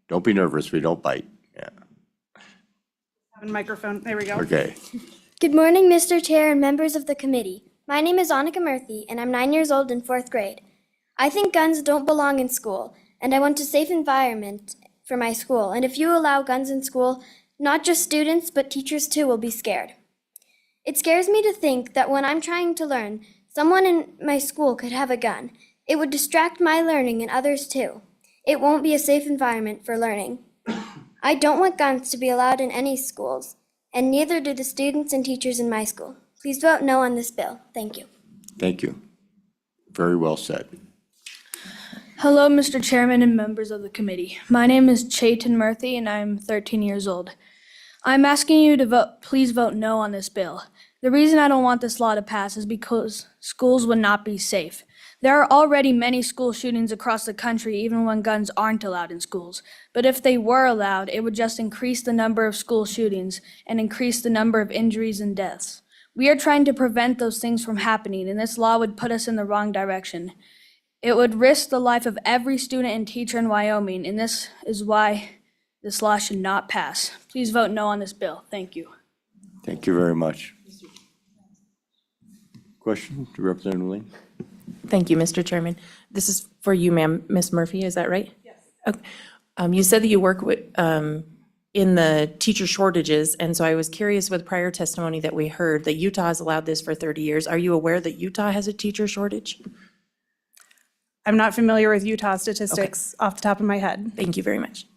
Don't be nervous, we don't bite. Yeah, Have a microphone, there we go. okay. Good morning, Mr. Chair and members of the committee. My name is Annika Murthy, and I'm 9 years old in 4th grade. I think guns don't belong in school, and I want a safe environment for my school. And if you allow guns in school, not just students, but teachers too will be scared. It scares me to think that when I'm trying to learn, someone in my school could have a gun. It would distract my learning and others too. It won't be a safe environment for learning. I don't want guns to be allowed in any schools, and neither do the students and teachers in my school. Please vote no on this bill. Thank you. Thank you. Very well said. Hello, Mr. Chairman and members of the committee. My name is Chaitan Murthy, and I'm 13 years old. I'm asking you to please vote no on this bill. The reason I don't want this law to pass is because schools would not be safe. There are already many school shootings across the country, even when guns aren't allowed in schools. But if they were allowed, it would just increase the number of school shootings and increase the number of injuries and deaths. We are trying to prevent those things from happening, and this law would put us in the wrong direction. It would risk the life of every student and teacher in Wyoming, and this is why this law should not pass. Please vote no on this bill. Thank you. Thank you very much. Question to Representative Lane? Thank you, Mr. Chairman. This is for you, ma'am, Ms. Murphy, is that right? Yes. Okay. You said that you work with, in the teacher shortages, and so I was curious with prior testimony that we heard that Utah has allowed this for 30 years. Are you aware that Utah has a teacher shortage? I'm not familiar with Utah statistics off the top of my head. Thank you very much.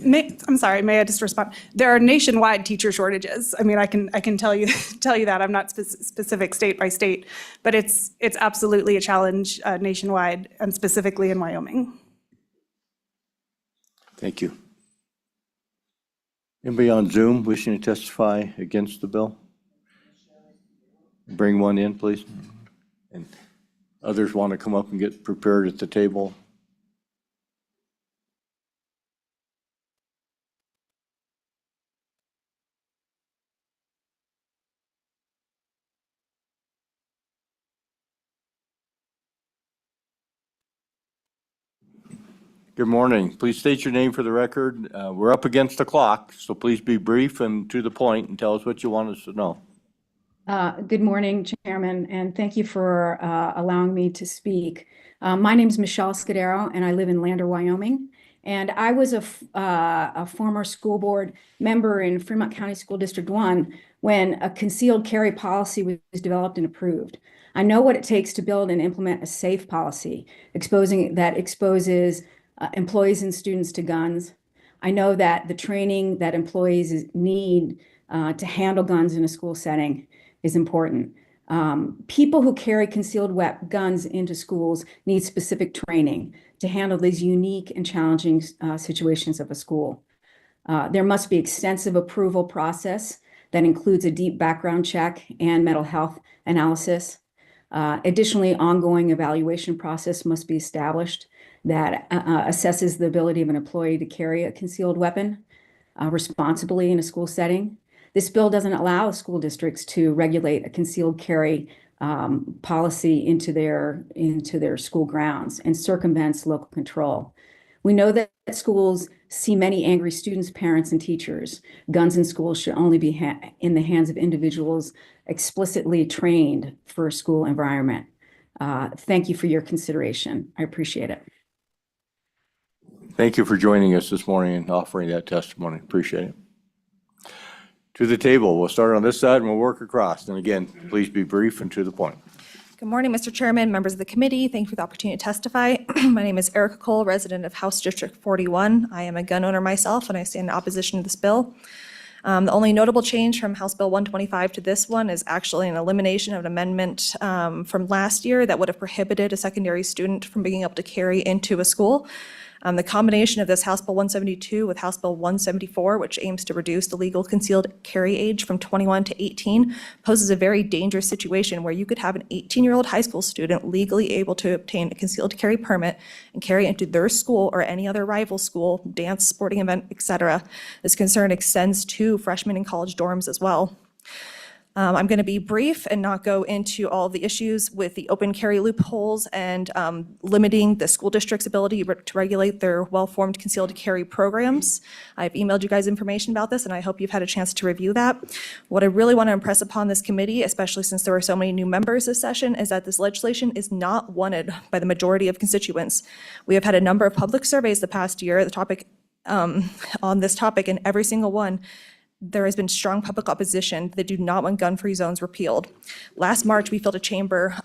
I'm sorry, may I just respond? There are nationwide teacher shortages. I mean, I can tell you that. I'm not specific state by state, but it's absolutely a challenge nationwide and specifically in Wyoming. Thank you. Anybody on Zoom wishing to testify against the bill? Bring one in, please. And others want to come up and get prepared at the table. Good morning. Please state your name for the record. We're up against the clock, so please be brief and to the point and tell us what you want us to know. Good morning, Chairman, and thank you for allowing me to speak. My name is Michelle Scudero, and I live in Lander, Wyoming. And I was a former school board member in Fremont County School District 1 when a concealed carry policy was developed and approved. I know what it takes to build and implement a safe policy, that exposes employees and students to guns. I know that the training that employees need to handle guns in a school setting is important. People who carry concealed guns into schools need specific training to handle these unique and challenging situations of a school. There must be extensive approval process that includes a deep background check and mental health analysis. Additionally, ongoing evaluation process must be established that assesses the ability of an employee to carry a concealed weapon responsibly in a school setting. This bill doesn't allow school districts to regulate a concealed carry policy into their school grounds and circumvents local control. We know that schools see many angry students, parents, and teachers. Guns in schools should only be in the hands of individuals explicitly trained for a school environment. Thank you for your consideration. I appreciate it. Thank you for joining us this morning and offering that testimony. Appreciate it. To the table, we'll start on this side and we'll work across. And again, please be brief and to the point. Good morning, Mr. Chairman, members of the committee. Thank you for the opportunity to testify. My name is Erica Cole, resident of House District 41. I am a gun owner myself, and I stand in opposition to this bill. The only notable change from House Bill 125 to this one is actually an elimination of an amendment from last year that would have prohibited a secondary student from being able to carry into a school. The combination of this House Bill 172 with House Bill 174, which aims to reduce the legal concealed carry age from 21 to 18, poses a very dangerous situation where you could have an 18-year-old high school student legally able to obtain a concealed carry permit and carry into their school or any other rival school, dance, sporting event, etc. This concern extends to freshmen in college dorms as well. I'm going to be brief and not go into all the issues with the open carry loopholes and limiting the school district's ability to regulate their well-formed concealed carry programs. I've emailed you guys information about this, and I hope you've had a chance to review that. What I really want to impress upon this committee, especially since there are so many new members this session, is that this legislation is not wanted by the majority of constituents. We have had a number of public surveys the past year, on this topic, and every single one, there has been strong public opposition that do not want gun-free zones repealed. Last March, we filled a chamber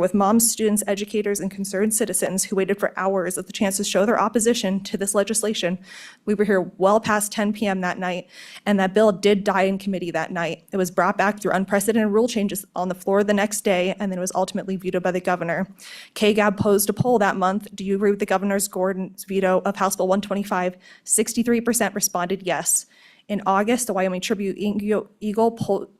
with moms, students, educators, and concerned citizens who waited for hours of the chance to show their opposition to this legislation. We were here well past 10 p.m. that night, and that bill did die in committee that night. It was brought back through unprecedented rule changes on the floor the next day, and then it was ultimately vetoed by the governor. KGAB posed a poll that month. Do you agree with the Governor's Gordon's veto of House Bill 125? 63% responded yes. In August, the Wyoming Tribune-Eagle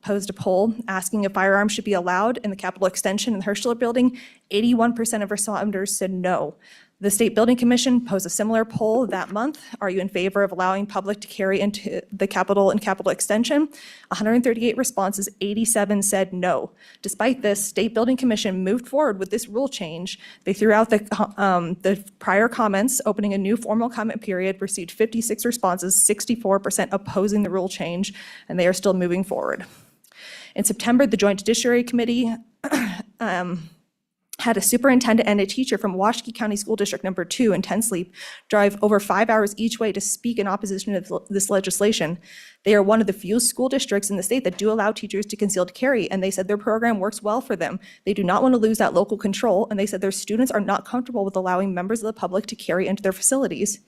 posed a poll asking if firearms should be allowed in the Capitol Extension and Hirschler Building. 81% of responders said no. The State Building Commission posed a similar poll that month. Are you in favor of allowing public to carry into the Capitol and Capitol Extension? 138 responses, 87 said no. Despite this, State Building Commission moved forward with this rule change. They threw out the prior comments, opening a new formal comment period, received 56 responses, 64% opposing the rule change, and they are still moving forward. In September, the Joint Judiciary Committee had a superintendent and a teacher from Washakie County School District Number 2 in Ten Sleep drive over 5 hours each way to speak in opposition to this legislation. They are one of the few school districts in the state that do allow teachers to concealed carry, and they said their program works well for them. They do not want to lose that local control, and they said their students are not comfortable with allowing members of the public to carry into their facilities.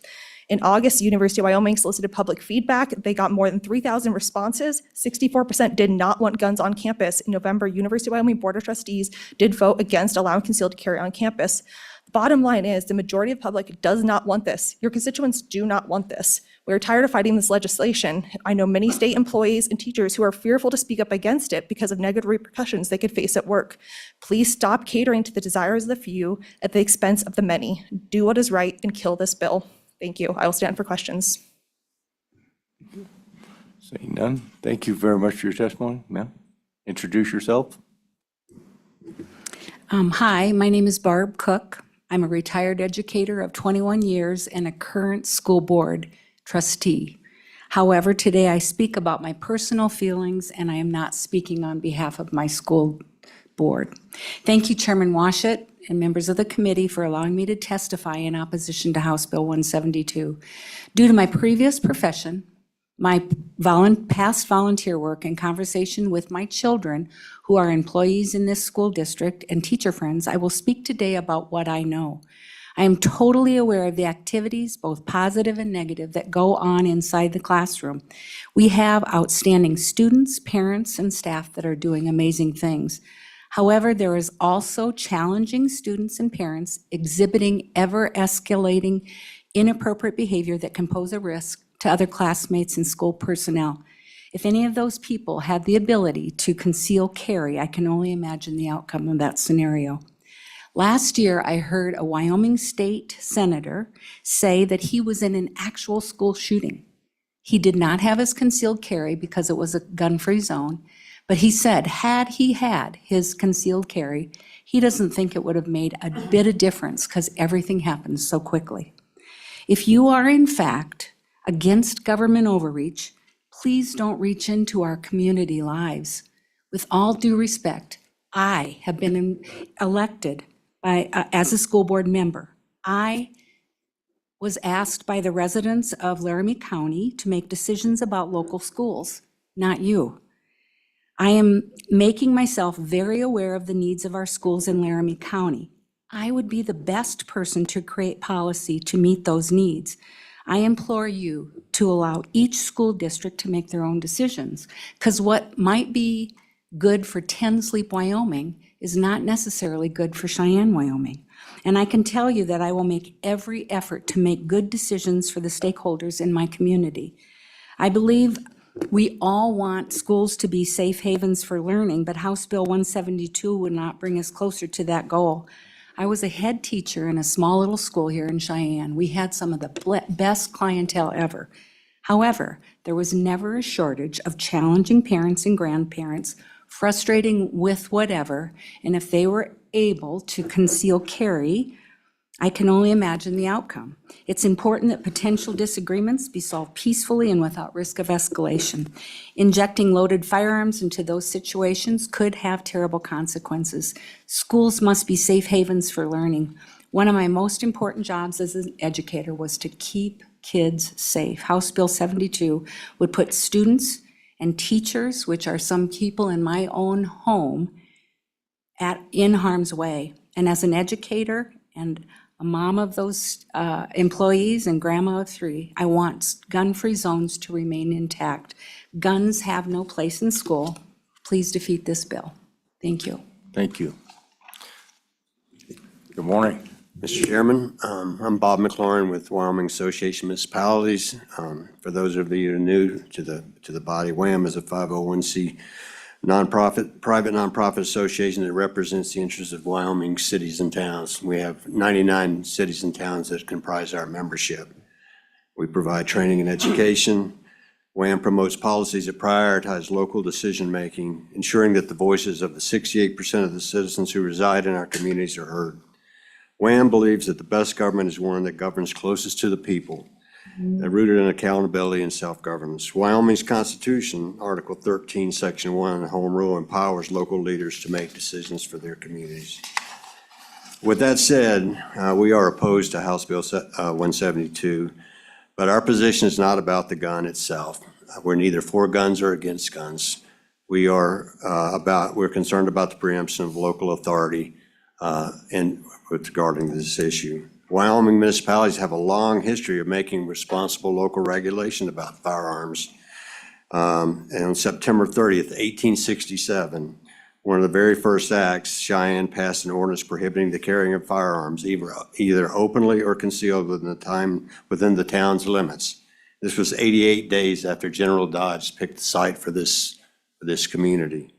In August, the University of Wyoming solicited public feedback. They got more than 3,000 responses. 64% did not want guns on campus. In November, University of Wyoming Board of Trustees did vote against allowing concealed carry on campus. The bottom line is the majority of the public does not want this. Your constituents do not want this. We're tired of fighting this legislation. I know many state employees and teachers who are fearful to speak up against it because of negative repercussions they could face at work. Please stop catering to the desires of the few at the expense of the many. Do what is right and kill this bill. Thank you. I will stand for questions. Seeing none, thank you very much for your testimony. Ma'am, introduce yourself. Hi, my name is Barb Cook. I'm a retired educator of 21 years and a current school board trustee. However, today I speak about my personal feelings, and I am not speaking on behalf of my school board. Thank you, Chairman Washut and members of the committee, for allowing me to testify in opposition to House Bill 172. Due to my previous profession, my past volunteer work, and conversation with my children who are employees in this school district and teacher friends, I will speak today about what I know. I am totally aware of the activities, both positive and negative, that go on inside the classroom. We have outstanding students, parents, and staff that are doing amazing things. However, there is also challenging students and parents exhibiting ever-escalating inappropriate behavior that can pose a risk to other classmates and school personnel. If any of those people had the ability to conceal carry, I can only imagine the outcome of that scenario. Last year, I heard a Wyoming state senator say that he was in an actual school shooting. He did not have his concealed carry because it was a gun-free zone. But he said, had he had his concealed carry, he doesn't think it would have made a bit of difference because everything happened so quickly. If you are, in fact, against government overreach, please don't reach into our community lives. With all due respect, I have been elected as a school board member. I was asked by the residents of Laramie County to make decisions about local schools, not you. I am making myself very aware of the needs of our schools in Laramie County. I would be the best person to create policy to meet those needs. I implore you to allow each school district to make their own decisions, because what might be good for Ten-Sleep, Wyoming is not necessarily good for Cheyenne, Wyoming. And I can tell you that I will make every effort to make good decisions for the stakeholders in my community. I believe we all want schools to be safe havens for learning, but House Bill 172 would not bring us closer to that goal. I was a head teacher in a small little school here in Cheyenne. We had some of the best clientele ever. However, there was never a shortage of challenging parents and grandparents, frustrating with whatever, and if they were able to conceal carry, I can only imagine the outcome. It's important that potential disagreements be solved peacefully and without risk of escalation. Injecting loaded firearms into those situations could have terrible consequences. Schools must be safe havens for learning. One of my most important jobs as an educator was to keep kids safe. House Bill 72 would put students and teachers, which are some people in my own home, in harm's way. And as an educator and a mom of those employees and grandma of 3, I want gun-free zones to remain intact. Guns have no place in school. Please defeat this bill. Thank you. Thank you. Good morning. Mr. Chairman, I'm Bob McLaurin with Wyoming Association of Municipalities. For those of you who are new to the body, WHAM is a 501c private nonprofit association that represents the interests of Wyoming cities and towns. We have 99 cities and towns that comprise our membership. We provide training and education. WHAM promotes policies that prioritize local decision-making, ensuring that the voices of the 68% of the citizens who reside in our communities are heard. WHAM believes that the best government is one that governs closest to the people, rooted in accountability and self-governance. Wyoming's Constitution, Article 13, Section 1, Home Rule, empowers local leaders to make decisions for their communities. With that said, we are opposed to House Bill 172, but our position is not about the gun itself. We're neither for guns or against guns. We're concerned about the preemption of local authority regarding this issue. Wyoming municipalities have a long history of making responsible local regulation about firearms. And on September 30th, 1867, one of the very first acts, Cheyenne passed an ordinance prohibiting the carrying of firearms, either openly or concealed within the town's limits. This was 88 days after General Dodge picked the site for this community.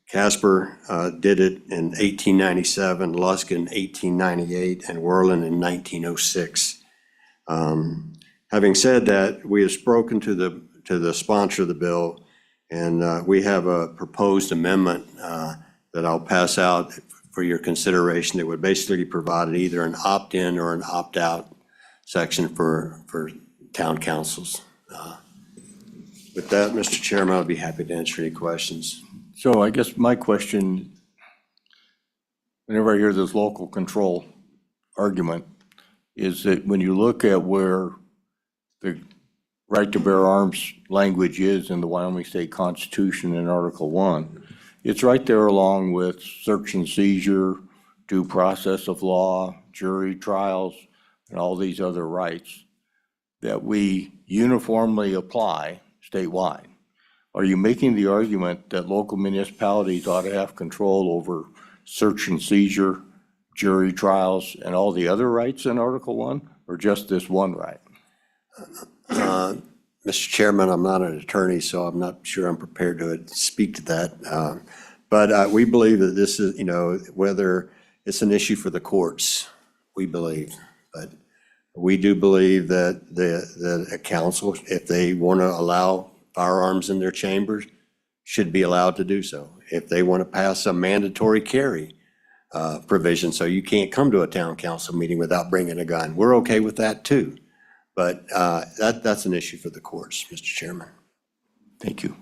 Casper did it in 1897, Lusk in 1898, and Whirlin in 1906. Having said that, we have spoken to the sponsor of the bill, and we have a proposed amendment that I'll pass out for your consideration that would basically provide either an opt-in or an opt-out section for town councils. With that, Mr. Chairman, I'll be happy to answer any questions. So I guess my question, whenever I hear this local control argument, is that when you look at where the right to bear arms language is in the Wyoming State Constitution in Article 1, it's right there along with search and seizure, due process of law, jury trials, and all these other rights that we uniformly apply statewide. Are you making the argument that local municipalities ought to have control over search and seizure, jury trials, and all the other rights in Article 1, or just this one right? Mr. Chairman, I'm not an attorney, so I'm not sure I'm prepared to speak to that. But we believe that this is, whether it's an issue for the courts, we believe. But we do believe that a council, if they want to allow firearms in their chambers, should be allowed to do so. If they want to pass a mandatory carry provision, so you can't come to a town council meeting without bringing a gun, we're okay with that too. But that's an issue for the courts, Mr. Chairman. Thank you.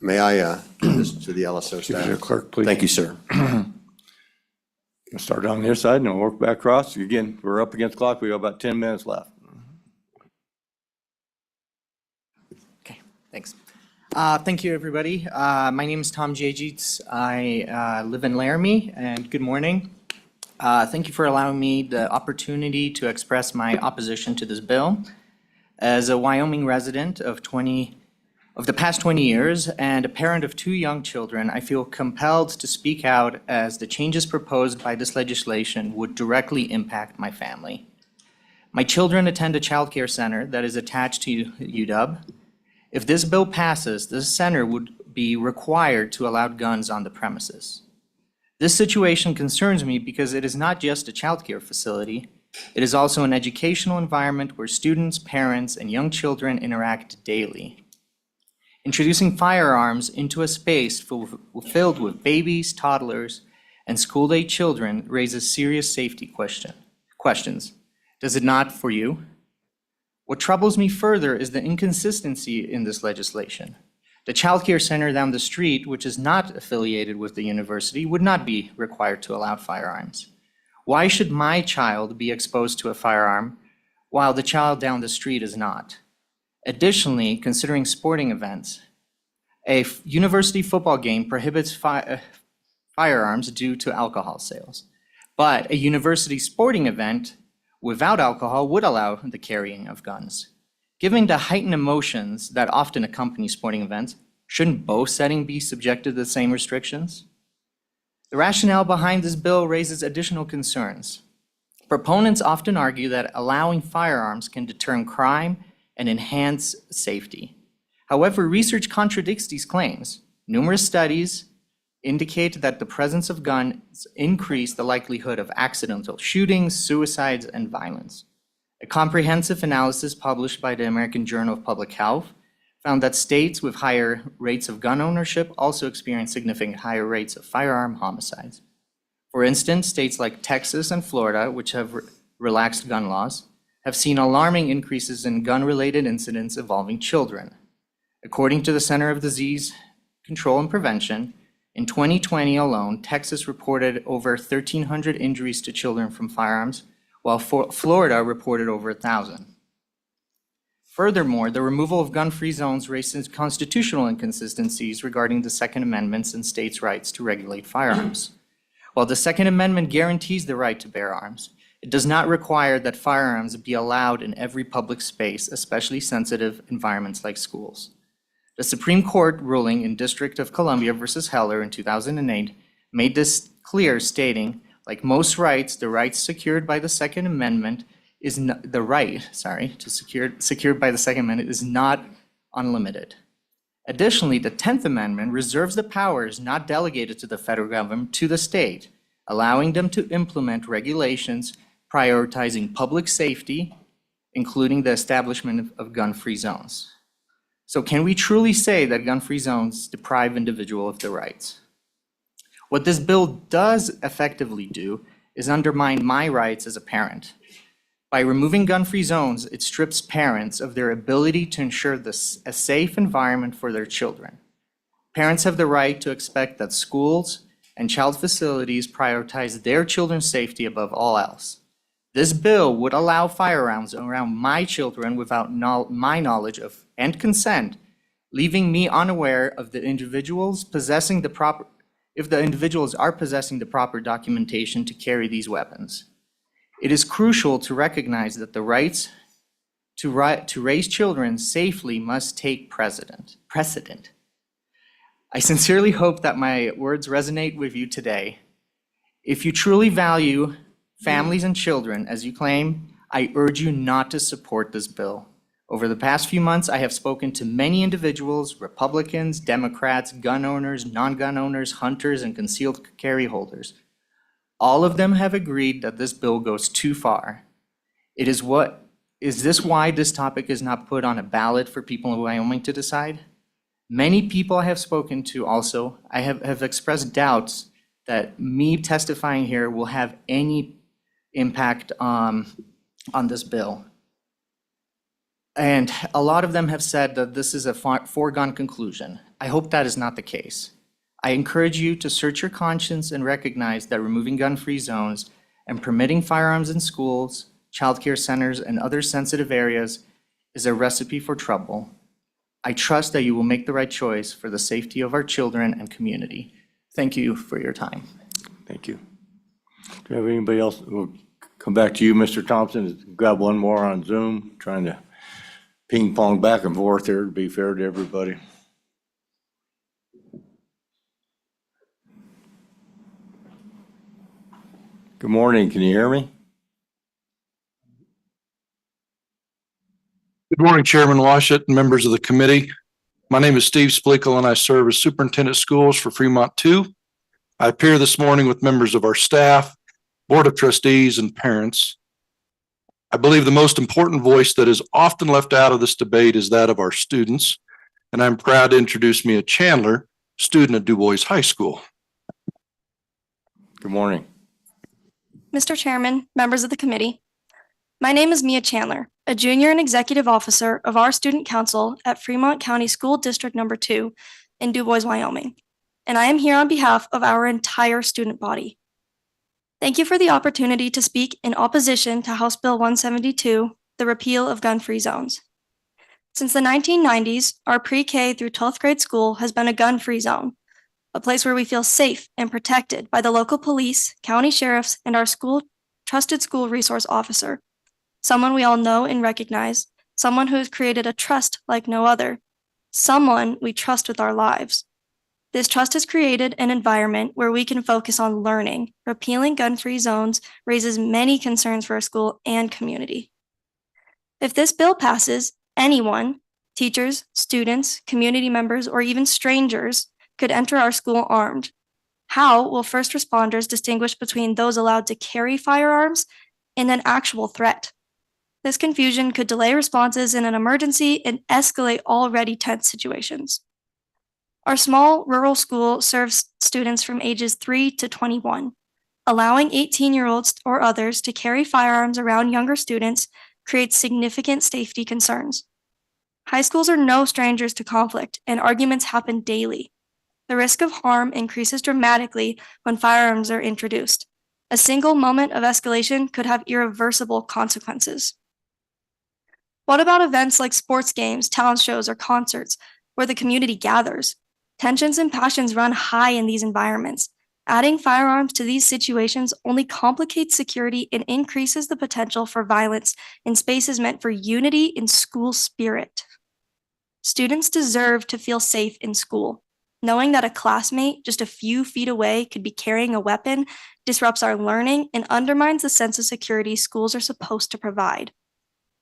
May I give this to the LSO staff? Mr. Clerk, please. Thank you, sir. We'll start on this side and we'll work back across. Again, we're up against the clock. We have about 10 minutes left. Thanks. Thank you, everybody. My name is Tom Jajits. I live in Laramie, and good morning. Thank you for allowing me the opportunity to express my opposition to this bill. As a Wyoming resident of 20 Of the past 20 years, and a parent of 2 young children, I feel compelled to speak out as the changes proposed by this legislation would directly impact my family. My children attend a childcare center that is attached to UW. If this bill passes, this center would be required to allow guns on the premises. This situation concerns me because it is not just a childcare facility, it is also an educational environment where students, parents, and young children interact daily. Introducing firearms into a space filled with babies, toddlers, and school-age children raises serious safety questions. Does it not for you? What troubles me further is the inconsistency in this legislation. The childcare center down the street, which is not affiliated with the university, would not be required to allow firearms. Why should my child be exposed to a firearm while the child down the street is not? Additionally, considering sporting events, a university football game prohibits firearms due to alcohol sales, but a university sporting event without alcohol would allow the carrying of guns. Given the heightened emotions that often accompany sporting events, shouldn't both settings be subjected to the same restrictions? The rationale behind this bill raises additional concerns. Proponents often argue that allowing firearms can deter crime and enhance safety. However, research contradicts these claims. Numerous studies indicate that the presence of guns increase the likelihood of accidental shootings, suicides, and violence. A comprehensive analysis published by the American Journal of Public Health found that states with higher rates of gun ownership also experience significantly higher rates of firearm homicides. For instance, states like Texas and Florida, which have relaxed gun laws, have seen alarming increases in gun-related incidents involving children. According to the Center of Disease Control and Prevention, in 2020 alone, Texas reported over 1,300 injuries to children from firearms, while Florida reported over 1,000. Furthermore, the removal of gun-free zones raises constitutional inconsistencies regarding the Second Amendment and states' rights to regulate firearms. While the Second Amendment guarantees the right to bear arms, it does not require that firearms be allowed in every public space, especially sensitive environments like schools. The Supreme Court ruling in District of Columbia versus Heller in 2008 made this clear, stating, like most rights, the rights secured by the Second Amendment is secured by the Second Amendment is not unlimited. Additionally, the 10th Amendment reserves the powers not delegated to the federal government to the state, allowing them to implement regulations prioritizing public safety, including the establishment of gun-free zones. So can we truly say that gun-free zones deprive individuals of their rights? What this bill does effectively do is undermine my rights as a parent. By removing gun-free zones, it strips parents of their ability to ensure a safe environment for their children. Parents have the right to expect that schools and child facilities prioritize their children's safety above all else. This bill would allow firearms around my children without my knowledge of and consent, leaving me unaware of the individuals possessing the proper documentation to carry these weapons. It is crucial to recognize that the rights to raise children safely must take precedent. I sincerely hope that my words resonate with you today. If you truly value families and children, as you claim, I urge you not to support this bill. Over the past few months, I have spoken to many individuals, Republicans, Democrats, gun owners, non-gun owners, hunters, and concealed carry holders. All of them have agreed that this bill goes too far. Is this why this topic is not put on a ballot for people in Wyoming to decide? Many people I have spoken to also, have expressed doubts that me testifying here will have any impact on this bill. And a lot of them have said that this is a foregone conclusion. I hope that is not the case. I encourage you to search your conscience and recognize that removing gun-free zones and permitting firearms in schools, childcare centers, and other sensitive areas is a recipe for trouble. I trust that you will make the right choice for the safety of our children and community. Thank you for your time. Thank you. Do you have anybody else? We'll come back to you, Mr. Thompson. Grab one more on Zoom, trying to ping pong back and forth here to be fair to everybody. Good morning, can you hear me? Good morning, Chairman Washit and members of the committee. My name is Steve Splickle and I serve as Superintendent of Schools for Fremont 2. I appear this morning with members of our staff, Board of Trustees, and parents. I believe the most important voice that is often left out of this debate is that of our students, and I'm proud to introduce Mia Chandler, student at Du Bois High School. Good morning. Mr. Chairman, members of the committee, my name is Mia Chandler, a junior and executive officer of our student council at Fremont County School District Number 2 in Du Bois, Wyoming, and I am here on behalf of our entire student body. Thank you for the opportunity to speak in opposition to House Bill 172, the repeal of gun-free zones. Since the 1990s, our pre-K through 12th grade school has been a gun-free zone, a place where we feel safe and protected by the local police, county sheriffs, and our trusted school resource officer, someone we all know and recognize, someone who has created a trust like no other, someone we trust with our lives. This trust has created an environment where we can focus on learning. Repealing gun-free zones raises many concerns for our school and community. If this bill passes, anyone, teachers, students, community members, or even strangers, could enter our school armed. How will first responders distinguish between those allowed to carry firearms and an actual threat? This confusion could delay responses in an emergency and escalate already tense situations. Our small rural school serves students from ages 3 to 21. Allowing 18-year-olds or others to carry firearms around younger students creates significant safety concerns. High schools are no strangers to conflict, and arguments happen daily. The risk of harm increases dramatically when firearms are introduced. A single moment of escalation could have irreversible consequences. What about events like sports games, talent shows, or concerts where the community gathers? Tensions and passions run high in these environments. Adding firearms to these situations only complicates security and increases the potential for violence in spaces meant for unity and school spirit. Students deserve to feel safe in school. Knowing that a classmate just a few feet away could be carrying a weapon disrupts our learning and undermines the sense of security schools are supposed to provide.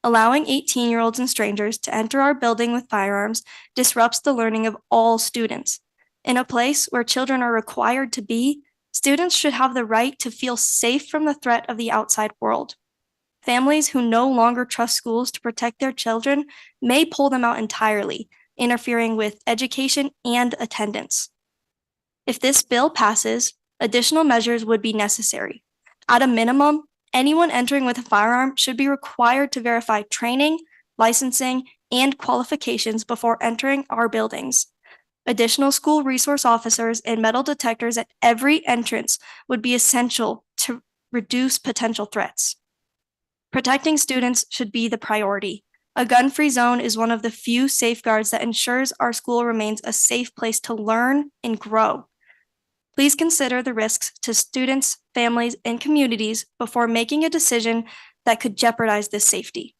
Allowing 18-year-olds and strangers to enter our building with firearms disrupts the learning of all students. In a place where children are required to be, students should have the right to feel safe from the threat of the outside world. Families who no longer trust schools to protect their children may pull them out entirely, interfering with education and attendance. If this bill passes, additional measures would be necessary. At a minimum, anyone entering with a firearm should be required to verify training, licensing, and qualifications before entering our buildings. Additional school resource officers and metal detectors at every entrance would be essential to reduce potential threats. Protecting students should be the priority. A gun-free zone is one of the few safeguards that ensures our school remains a safe place to learn and grow. Please consider the risks to students, families, and communities before making a decision that could jeopardize this safety.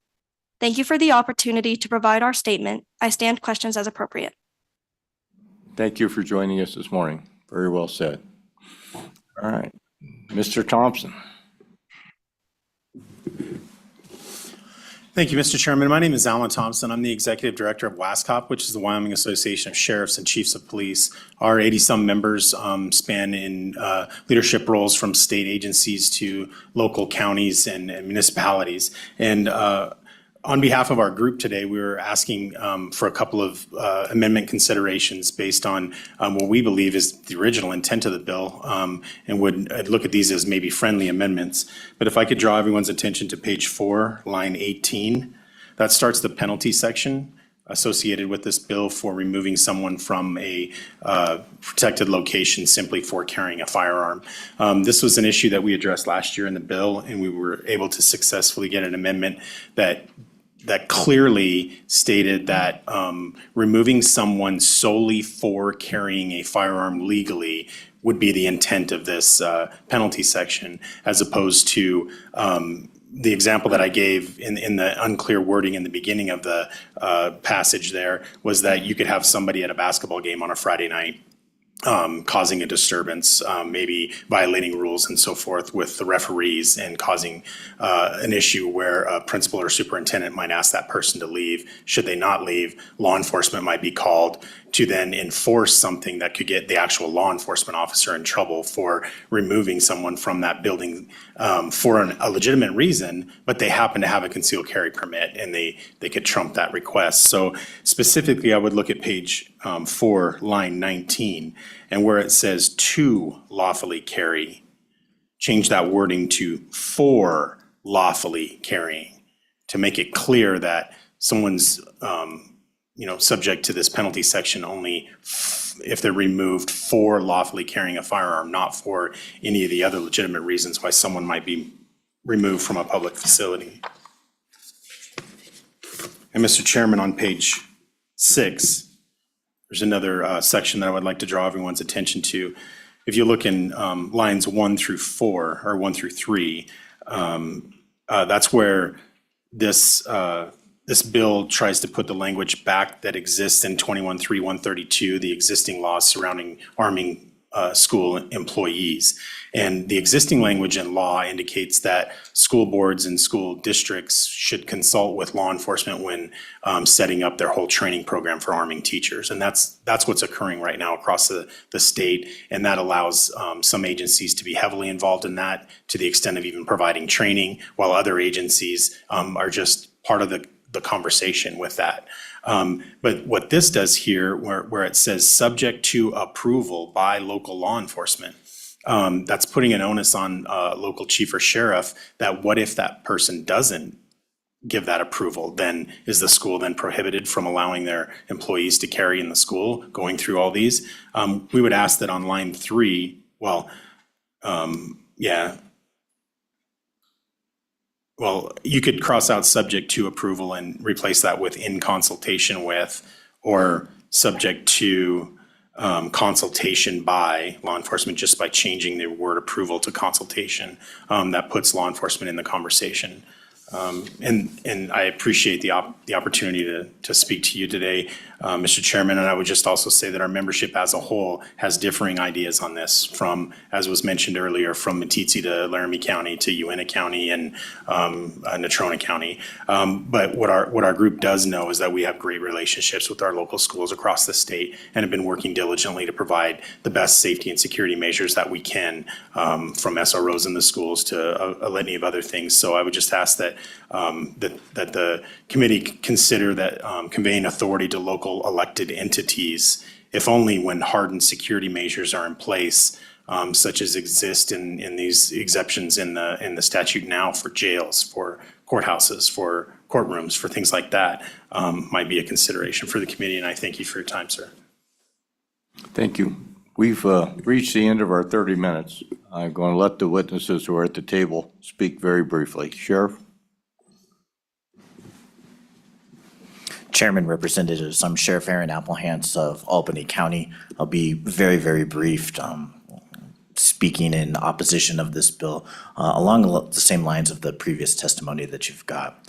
Thank you for the opportunity to provide our statement. I stand questions as appropriate. Thank you for joining us this morning. Very well said. All right, Mr. Thompson. Thank you, Mr. Chairman. My name is Alan Thompson. I'm the Executive Director of WASCOP, which is the Wyoming Association of Sheriffs and Chiefs of Police. Our 80-some members span in leadership roles from state agencies to local counties and municipalities. And on behalf of our group today, we were asking for a couple of amendment considerations based on what we believe is the original intent of the bill, and would look at these as maybe friendly amendments. But if I could draw everyone's attention to page 4, line 18, that starts the penalty section associated with this bill for removing someone from a protected location simply for carrying a firearm. This was an issue that we addressed last year in the bill, and we were able to successfully get an amendment that clearly stated that removing someone solely for carrying a firearm legally would be the intent of this penalty section, as opposed to the example that I gave in the unclear wording in the beginning of the passage there was that you could have somebody at a basketball game on a Friday night causing a disturbance, maybe violating rules and so forth with the referees and causing an issue where a principal or superintendent might ask that person to leave. Should they not leave, law enforcement might be called to then enforce something that could get the actual law enforcement officer in trouble for removing someone from that building for a legitimate reason, but they happen to have a concealed carry permit and they could trump that request. So specifically, I would look at page 4, line 19, and where it says to lawfully carry, change that wording to for lawfully carrying to make it clear that someone's subject to this penalty section only if they're removed for lawfully carrying a firearm, not for any of the other legitimate reasons why someone might be removed from a public facility. And Mr. Chairman, on page 6, there's another section that I would like to draw everyone's attention to. If you look in lines 1 through 4 or 1 through 3, that's where this bill tries to put the language back that exists in 21.3.132, the existing laws surrounding arming school employees. And the existing language in law indicates that school boards and school districts should consult with law enforcement when setting up their whole training program for arming teachers. And that's what's occurring right now across the state. And that allows some agencies to be heavily involved in that to the extent of even providing training, while other agencies are just part of the conversation with that. But what this does here, where it says subject to approval by local law enforcement, that's putting an onus on local chief or sheriff that what if that person doesn't give that approval? Then is the school then prohibited from allowing their employees to carry in the school, going through all these? We would ask that on line 3, you could cross out subject to approval and replace that with in consultation with, or subject to consultation by law enforcement, just by changing the word approval to consultation. That puts law enforcement in the conversation. And I appreciate the opportunity to speak to you today, Mr. Chairman, and I would just also say that our membership as a whole has differing ideas on this, from, as was mentioned earlier, from Meeteetse to Laramie County to Uintah County and Natrona County. But what our group does know is that we have great relationships with our local schools across the state and have been working diligently to provide the best safety and security measures that we can, from SROs in the schools to a litany of other things. So I would just ask that that the committee consider that conveying authority to local elected entities, if only when hardened security measures are in place, such as exist in these exceptions in the statute now for jails, for courthouses, for courtrooms, for things like that, might be a consideration for the committee. And I thank you for your time, sir. Thank you. We've reached the end of our 30 minutes. I'm going to let the witnesses who are at the table speak very briefly. Sheriff? Chairman, Representatives, I'm Sheriff Aaron Applehance of Albany County. I'll be very, very brief, speaking in opposition of this bill along the same lines of the previous testimony that you've got.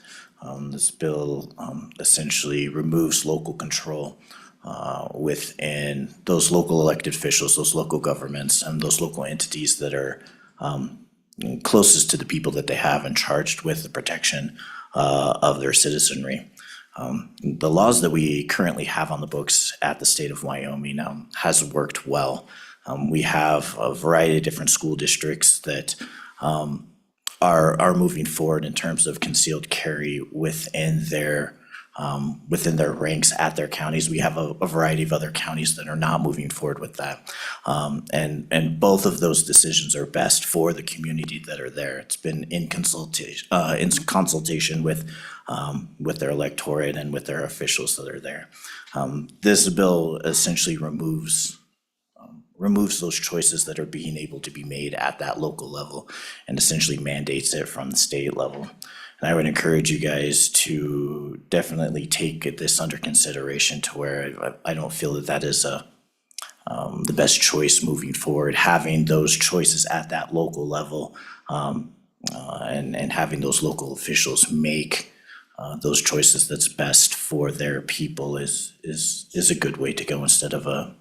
This bill essentially removes local control within those local elected officials, those local governments, and those local entities that are closest to the people that they have and charged with the protection of their citizenry. The laws that we currently have on the books at the state of Wyoming has worked well. We have a variety of different school districts that are moving forward in terms of concealed carry within their ranks at their counties. We have a variety of other counties that are not moving forward with that. And both of those decisions are best for the community that are there. It's been in consultation with their electorate and with their officials that are there. This bill essentially removes those choices that are being able to be made at that local level and essentially mandates it from the state level. And I would encourage you guys to definitely take this under consideration, to where I don't feel that is the best choice moving forward. Having those choices at that local level and having those local officials make those choices that's best for their people is a good way to go instead of a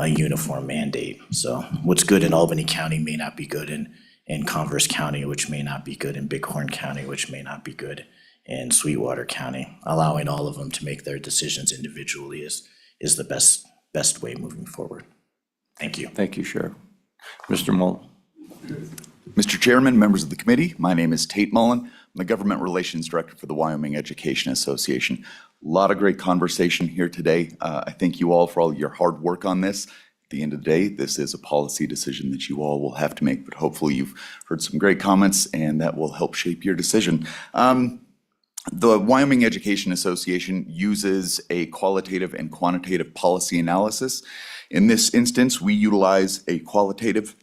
uniform mandate. So what's good in Albany County may not be good in Converse County, which may not be good in Bighorn County, which may not be good in Sweetwater County. Allowing all of them to make their decisions individually is the best way moving forward. Thank you. Thank you, Sheriff. Mr. Mullen. Mr. Chairman, members of the committee, my name is Tate Mullen. I'm the Government Relations Director for the Wyoming Education Association. A lot of great conversation here today. I thank you all for all your hard work on this. At the end of the day, this is a policy decision that you all will have to make, but hopefully you've heard some great comments and that will help shape your decision. The Wyoming Education Association uses a qualitative and quantitative policy analysis. In this instance, we utilize a qualitative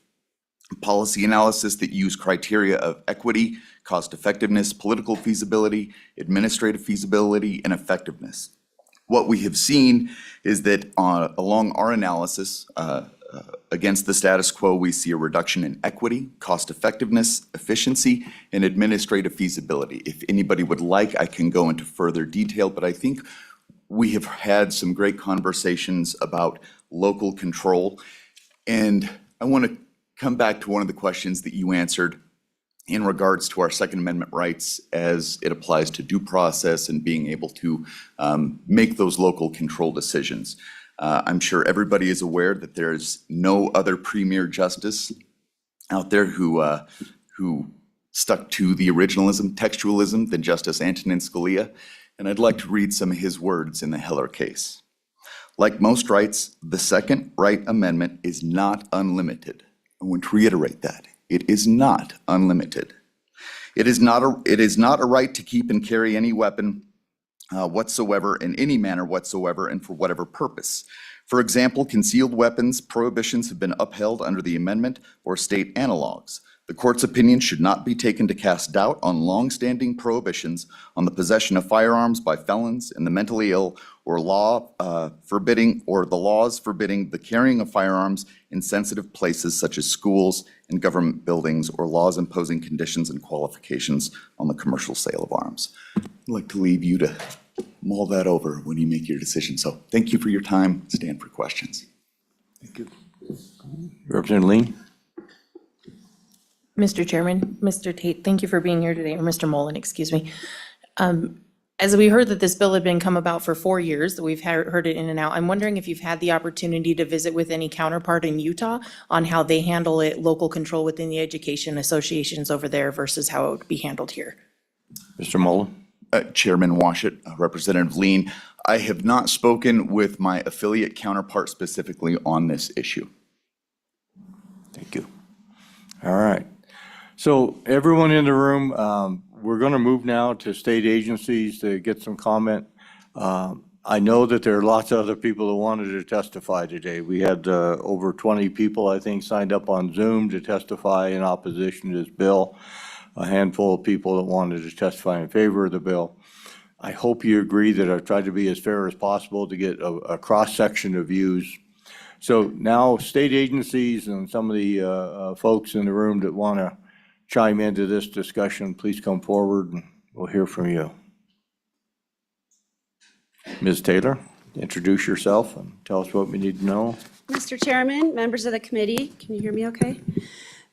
policy analysis that use criteria of equity, cost effectiveness, political feasibility, administrative feasibility, and effectiveness. What we have seen is that along our analysis, against the status quo, we see a reduction in equity, cost effectiveness, efficiency, and administrative feasibility. If anybody would like, I can go into further detail, but I think we have had some great conversations about local control. And I want to come back to one of the questions that you answered in regards to our Second Amendment rights as it applies to due process and being able to make those local control decisions. I'm sure everybody is aware that there's no other premier justice out there who stuck to the originalism, textualism than Justice Antonin Scalia. And I'd like to read some of his words in the Heller case. Like most rights, the Second Right Amendment is not unlimited. I want to reiterate that. It is not unlimited. It is not a right to keep and carry any weapon whatsoever in any manner whatsoever and for whatever purpose. For example, concealed weapons prohibitions have been upheld under the amendment or state analogs. The court's opinion should not be taken to cast doubt on longstanding prohibitions on the possession of firearms by felons and the mentally ill, or the laws forbidding the carrying of firearms in sensitive places such as schools and government buildings, or laws imposing conditions and qualifications on the commercial sale of arms. I'd like to leave you to mull that over when you make your decision. So thank you for your time. Stand for questions. Thank you. Representative Lean. Mr. Chairman, Mr. Tate, thank you for being here today, or Mr. Mullen, excuse me. As we heard that this bill had been come about for 4 years, that we've heard it in and out, I'm wondering if you've had the opportunity to visit with any counterpart in Utah on how they handle it, local control within the education associations over there versus how it would be handled here. Mr. Mullen. Chairman Washut, Representative Lean, I have not spoken with my affiliate counterpart specifically on this issue. Thank you. All right. So everyone in the room, we're going to move now to state agencies to get some comment. I know that there are lots of other people who wanted to testify today. We had over 20 people, I think, signed up on Zoom to testify in opposition to this bill. A handful of people that wanted to testify in favor of the bill. I hope you agree that I've tried to be as fair as possible to get a cross-section of views. So now state agencies and some of the folks in the room that want to chime into this discussion, please come forward and we'll hear from you. Ms. Taylor, introduce yourself and tell us what we need to know. Mr. Chairman, members of the committee, can you hear me okay?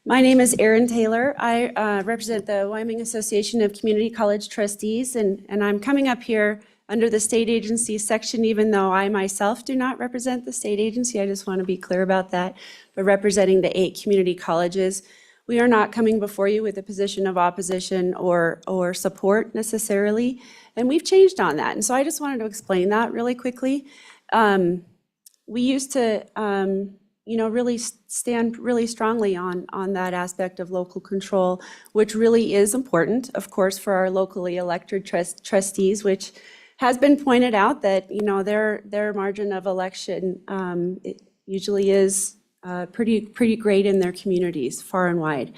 My name is Erin Taylor. I represent the Wyoming Association of Community College Trustees, and I'm coming up here under the state agency section, even though I myself do not represent the state agency. I just want to be clear about that. But representing the 8 community colleges, we are not coming before you with a position of opposition or support necessarily, and we've changed on that. And so I just wanted to explain that really quickly. We used to really stand really strongly on that aspect of local control, which really is important, of course, for our locally elected trustees, which has been pointed out that, their margin of election it usually is pretty great in their communities, far and wide.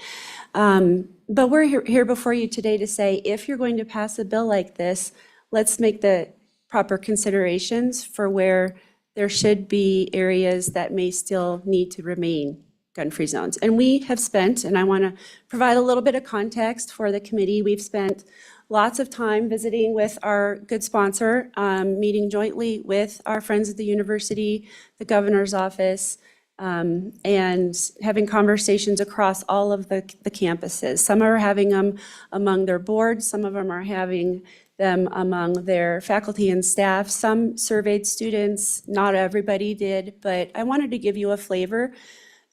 But we're here before you today to say, if you're going to pass a bill like this, let's make the proper considerations for where there should be areas that may still need to remain gun-free zones. And we have spent, and I want to provide a little bit of context for the committee, we've spent lots of time visiting with our good sponsor, meeting jointly with our friends at the university, the governor's office, and having conversations across all of the campuses. Some are having them among their boards, some of them are having them among their faculty and staff. Some surveyed students, not everybody did, but I wanted to give you a flavor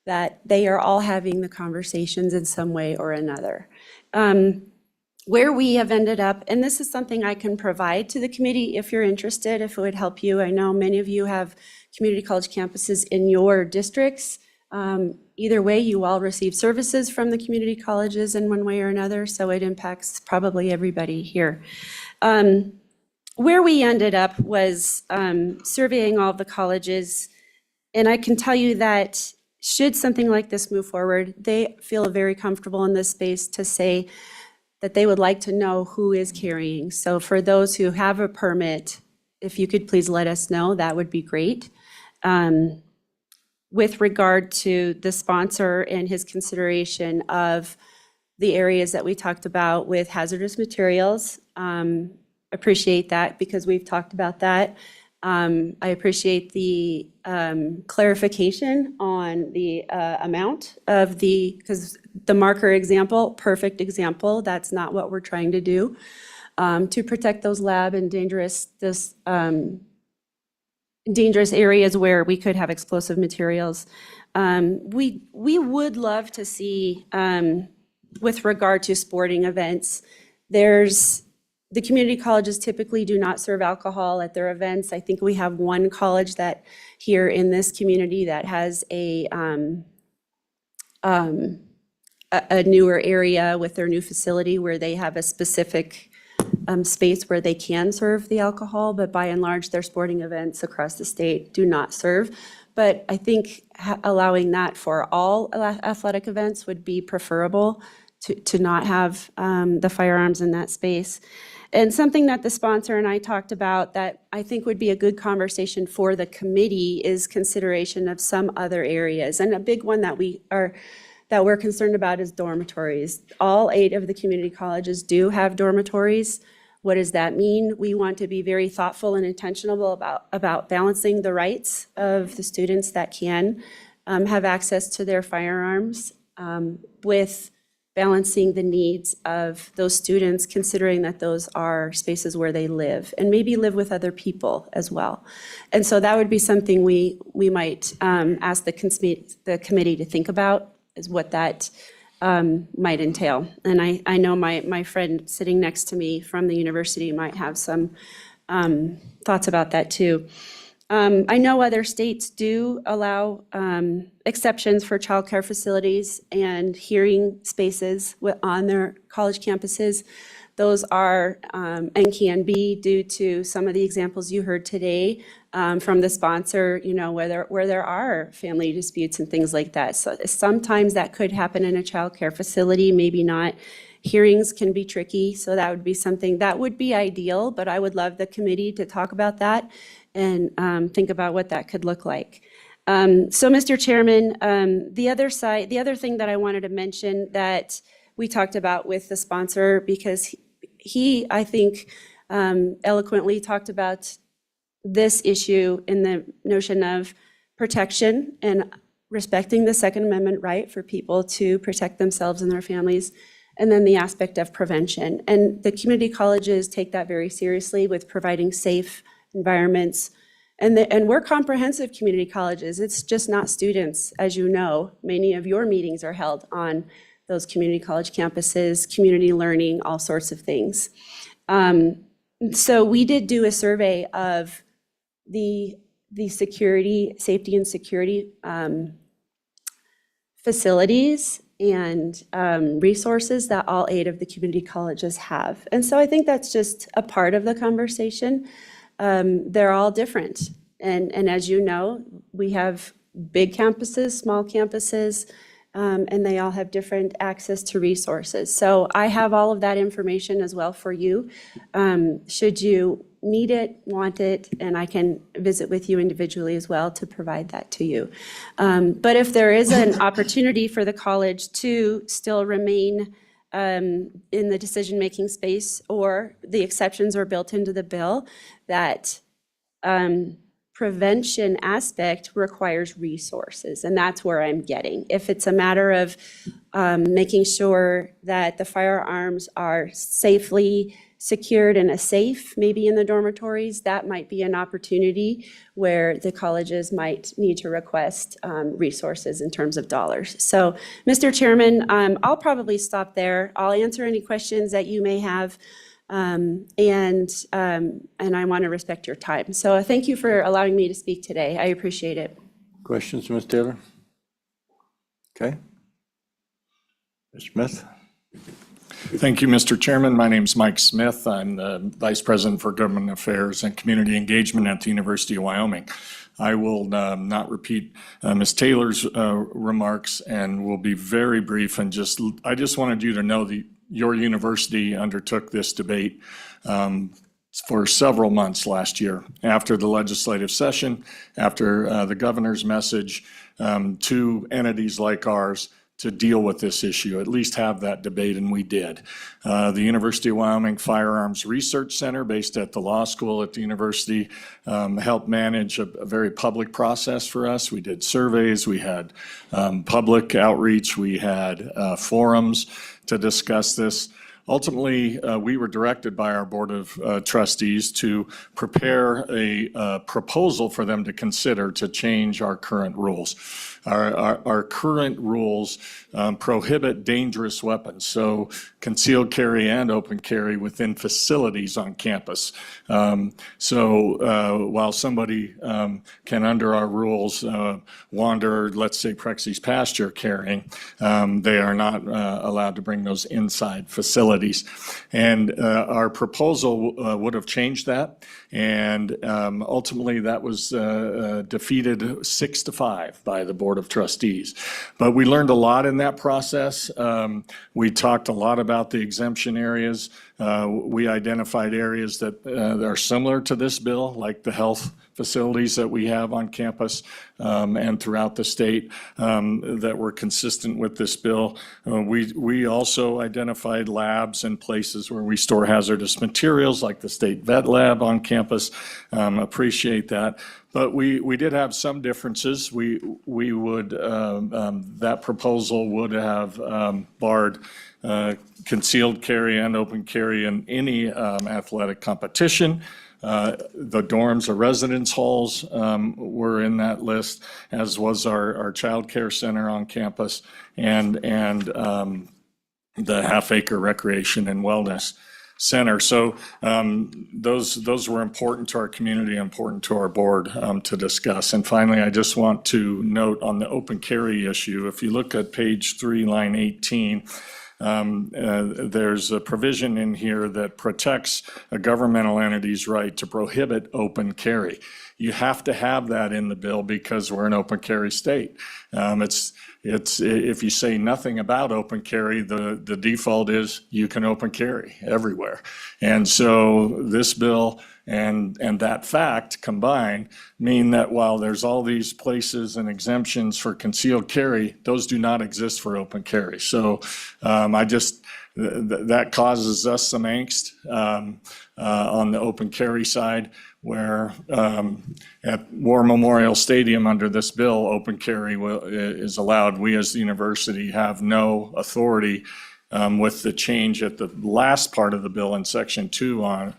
that they are all having the conversations in some way or another. Where we have ended up, and this is something I can provide to the committee if you're interested, if it would help you. I know many of you have community college campuses in your districts. Either way, you all receive services from the community colleges in one way or another, so it impacts probably everybody here. Where we ended up was surveying all the colleges, and I can tell you that should something like this move forward, they feel very comfortable in this space to say that they would like to know who is carrying. So for those who have a permit, if you could please let us know, that would be great. With regard to the sponsor and his consideration of the areas that we talked about with hazardous materials, appreciate that because we've talked about that. I appreciate the clarification on the amount of because the marker example, perfect example, that's not what we're trying to do. To protect those lab and dangerous areas where we could have explosive materials. We would love to see, with regard to sporting events, the community colleges typically do not serve alcohol at their events. I think we have one college that here in this community that has a newer area with their new facility where they have a specific space where they can serve the alcohol, but by and large, their sporting events across the state do not serve. But I think allowing that for all athletic events would be preferable to not have the firearms in that space. And something that the sponsor and I talked about that I think would be a good conversation for the committee is consideration of some other areas. And a big one that we're concerned about is dormitories. All 8 of the community colleges do have dormitories. What does that mean? We want to be very thoughtful and intentional about balancing the rights of the students that can have access to their firearms with balancing the needs of those students, considering that those are spaces where they live and maybe live with other people as well. And so that would be something we might ask the committee to think about, is what that might entail. And I know my friend sitting next to me from the university might have some thoughts about that too. I know other states do allow exceptions for childcare facilities and hearing spaces on their college campuses. Those are and can be due to some of the examples you heard today from the sponsor, where there are family disputes and things like that. So sometimes that could happen in a childcare facility, maybe not. Hearings can be tricky, so that would be something that would be ideal, but I would love the committee to talk about that and think about what that could look like. So, Mr. Chairman, the other thing that I wanted to mention that we talked about with the sponsor, because he I think, eloquently talked about this issue in the notion of protection and respecting the Second Amendment right for people to protect themselves and their families, and then the aspect of prevention. And the community colleges take that very seriously with providing safe environments. And we're comprehensive community colleges. It's just not students. As you know, many of your meetings are held on those community college campuses, community learning, all sorts of things. So we did do a survey of the safety and security facilities and resources that all 8 of the community colleges have. And so I think that's just a part of the conversation. They're all different. And as you know, we have big campuses, small campuses, and they all have different access to resources. So I have all of that information as well for you. Should you need it, want it, and I can visit with you individually as well to provide that to you. But if there is an opportunity for the college to still remain in the decision-making space, or the exceptions are built into the bill, that prevention aspect requires resources, and that's where I'm getting. If it's a matter of making sure that the firearms are safely secured in a safe, maybe in the dormitories, that might be an opportunity where the colleges might need to request resources in terms of dollars. So, Mr. Chairman, I'll probably stop there. I'll answer any questions that you may have, and I want to respect your time. So thank you for allowing me to speak today. I appreciate it. Questions, Ms. Taylor? Okay. Ms. Smith? Thank you, Mr. Chairman. My name is Mike Smith. I'm the Vice President for Government Affairs and Community Engagement at the University of Wyoming. I will not repeat Ms. Taylor's remarks and will be very brief, and I just wanted you to know that your university undertook this debate for several months last year after the legislative session, after the governor's message to entities like ours to deal with this issue, at least have that debate, and we did. The University of Wyoming Firearms Research Center, based at the law school at the university, helped manage a very public process for us. We did surveys, we had public outreach, we had forums to discuss this. Ultimately, we were directed by our Board of Trustees to prepare a proposal for them to consider to change our current rules. Our current rules prohibit dangerous weapons, so concealed carry and open carry within facilities on campus. So while somebody can, under our rules, wander, let's say, Prexy's pasture carrying, they are not allowed to bring those inside facilities. And our proposal would have changed that, and ultimately that was defeated 6-5 by the Board of Trustees. But we learned a lot in that process. We talked a lot about the exemption areas. We identified areas that are similar to this bill, like the health facilities that we have on campus and throughout the state that were consistent with this bill. We also identified labs and places where we store hazardous materials, like the state vet lab on campus. Appreciate that. But we did have some differences. We would, that proposal would have barred concealed carry and open carry in any athletic competition. The dorms or residence halls were in that list, as was our child care center on campus, and the half-acre recreation and wellness center. So those were important to our community, important to our board to discuss. And finally, I just want to note on the open carry issue, if you look at page 3, line 18, there's a provision in here that protects a governmental entity's right to prohibit open carry. You have to have that in the bill because we're an open carry state. It's if you say nothing about open carry, the default is you can open carry everywhere. And so this bill and that fact combined mean that while there's all these places and exemptions for concealed carry, those do not exist for open carry. So that causes us some angst on the open carry side, where at War Memorial Stadium under this bill, open carry is allowed. We as the university have no authority with the change at the last part of the bill in section 2 on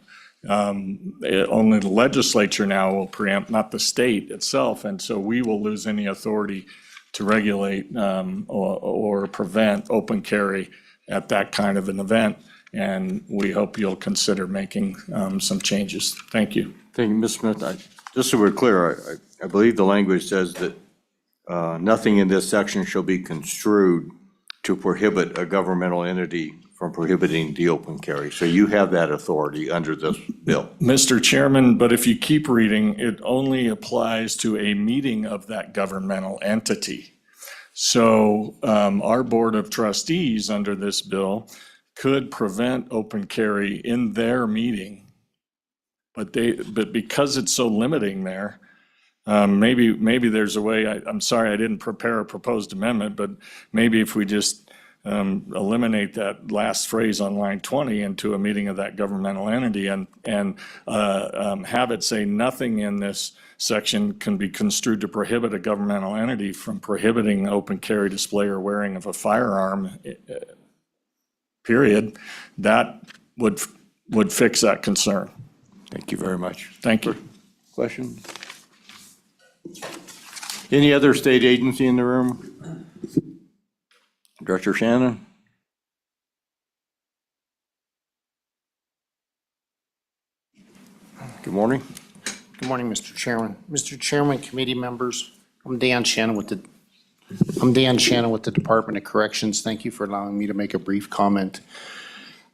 only the legislature now will preempt, not the state itself. And so we will lose any authority to regulate or prevent open carry at that kind of an event. And we hope you'll consider making some changes. Thank you. Thank you, Ms. Smith. Just so we're clear, I believe the language says that nothing in this section shall be construed to prohibit a governmental entity from prohibiting the open carry. So you have that authority under this bill. Mr. Chairman, but if you keep reading, it only applies to a meeting of that governmental entity. So our Board of Trustees under this bill could prevent open carry in their meeting. But because it's so limiting there, maybe there's a way, I'm sorry, I didn't prepare a proposed amendment, but maybe if we just eliminate that last phrase on line 20 into a meeting of that governmental entity and have it say nothing in this section can be construed to prohibit a governmental entity from prohibiting open carry, display, or wearing of a firearm, period, that would fix that concern. Thank you very much. Thank you. Question? Any other state agency in the room? Director Shannon? Good morning. Good morning, Mr. Chairman. Mr. Chairman, committee members, I'm Dan Shannon with the Department of Corrections. Thank you for allowing me to make a brief comment.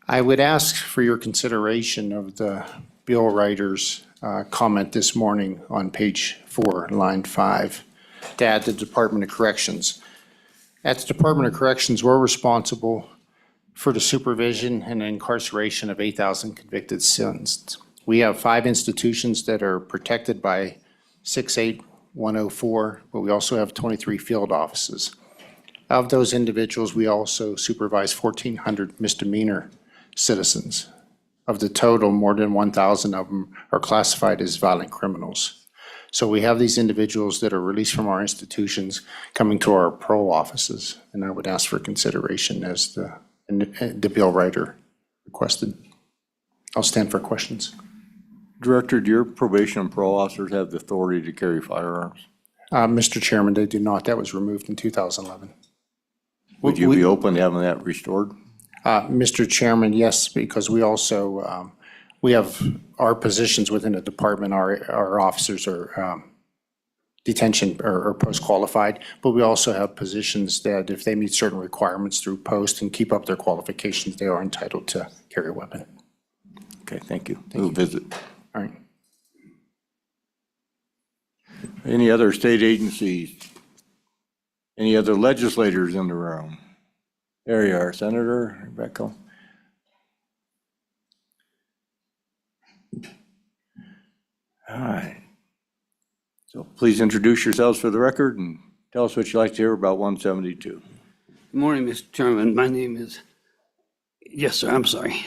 I would ask for your consideration of the bill writer's comment this morning on page 4, line 5, to add the Department of Corrections. At the Department of Corrections, we're responsible for the supervision and incarceration of 8,000 convicted citizens. We have 5 institutions that are protected by 68104, but we also have 23 field offices. Of those individuals, we also supervise 1,400 misdemeanor citizens. Of the total, more than 1,000 of them are classified as violent criminals. So we have these individuals that are released from our institutions coming to our parole offices, and I would ask for consideration as the bill writer requested. I'll stand for questions. Director, do your probation and parole officers have the authority to carry firearms? Mr. Chairman, they do not. That was removed in 2011. Would you be open to having that restored? Mr. Chairman, yes, because we also, we have our positions within the department, our officers are detention or post-qualified, but we also have positions that if they meet certain requirements through post and keep up their qualifications, they are entitled to carry a weapon. Okay, thank you. We'll visit. All right. Any other state agencies? Any other legislators in the room? There you are, Senator Rebecca. All right. So please introduce yourselves for the record and tell us what you'd like to hear about 172. Good morning, Mr. Chairman. My name is, yes, sir, I'm sorry.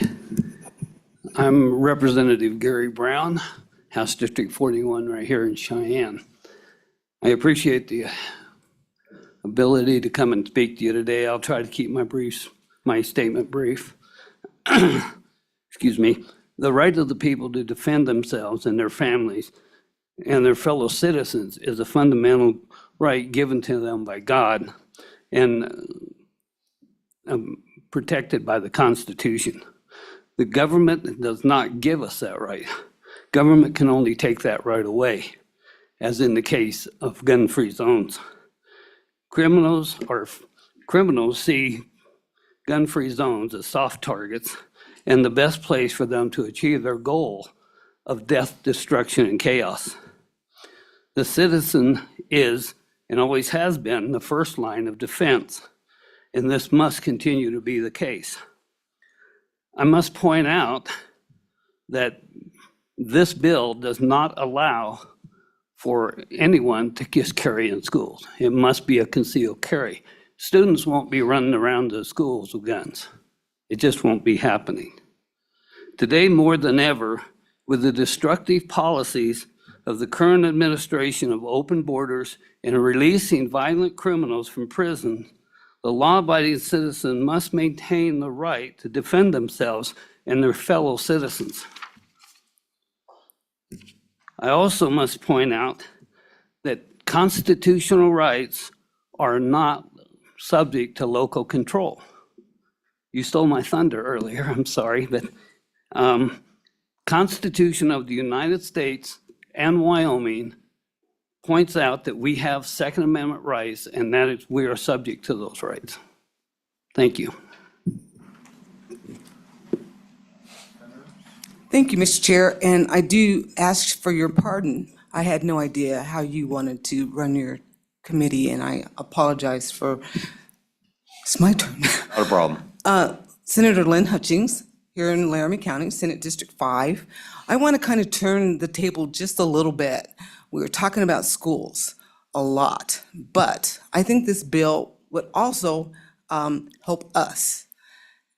I'm Representative Gary Brown, House District 41 right here in Cheyenne. I appreciate the ability to come and speak to you today. I'll try to keep my statement brief. Excuse me. The right of the people to defend themselves and their families and their fellow citizens is a fundamental right given to them by God and protected by the Constitution. The government does not give us that right. Government can only take that right away, as in the case of gun-free zones. Criminals see gun-free zones as soft targets and the best place for them to achieve their goal of death, destruction, and chaos. The citizen is, and always has been, the first line of defense, and this must continue to be the case. I must point out that this bill does not allow for anyone to just carry in schools. It must be a concealed carry. Students won't be running around the schools with guns. It just won't be happening. Today, more than ever, with the destructive policies of the current administration of open borders and releasing violent criminals from prison, the law-abiding citizen must maintain the right to defend themselves and their fellow citizens. I also must point out that constitutional rights are not subject to local control. You stole my thunder earlier, I'm sorry, but Constitution of the United States and Wyoming points out that we have Second Amendment rights and that is, we are subject to those rights. Thank you. Thank you, Mr. Chair, and I do ask for your pardon. I had no idea how you wanted to run your committee, and I apologize for, it's my turn. Not a problem. Senator Lynn Hutchings, here in Laramie County, Senate District 5. I want to kind of turn the table just a little bit. We were talking about schools a lot, but I think this bill would also help us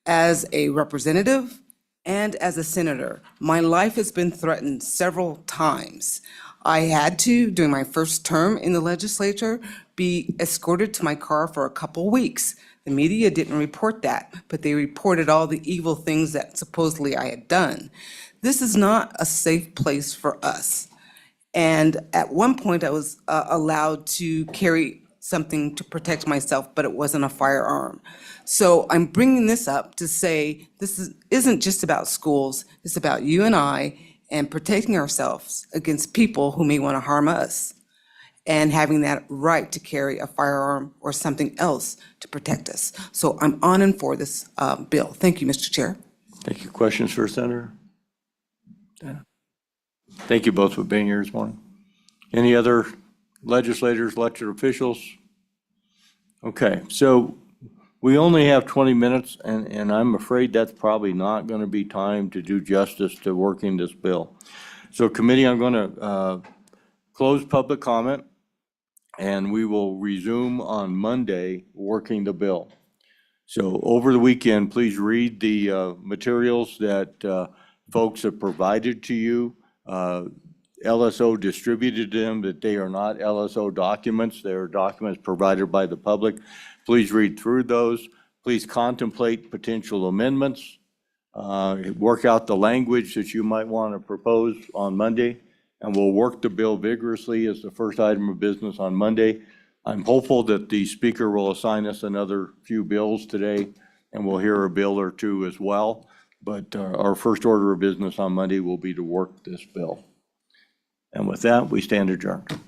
as a representative and as a senator. My life has been threatened several times. I had to, during my first term in the legislature, be escorted to my car for a couple weeks. The media didn't report that, but they reported all the evil things that supposedly I had done. This is not a safe place for us. And at one point, I was allowed to carry something to protect myself, but it wasn't a firearm. So I'm bringing this up to say isn't just about schools, it's about you and I and protecting ourselves against people who may want to harm us and having that right to carry a firearm or something else to protect us. So I'm on and for this bill. Thank you, Mr. Chair. Thank you. Questions for Senator? Thank you both for being here this morning. Any other legislators, elected officials? Okay, so we only have 20 minutes, and I'm afraid that's probably not going to be time to do justice to working this bill. So committee, I'm going to close public comment, and we will resume on Monday working the bill. So over the weekend, please read the materials that folks have provided to you. LSO distributed them, that they are not LSO documents. They are documents provided by the public. Please read through those. Please contemplate potential amendments. Work out the language that you might want to propose on Monday, and we'll work the bill vigorously as the first item of business on Monday. I'm hopeful that the speaker will assign us another few bills today, and we'll hear a bill or two as well. But our first order of business on Monday will be to work this bill. And with that, we stand adjourned.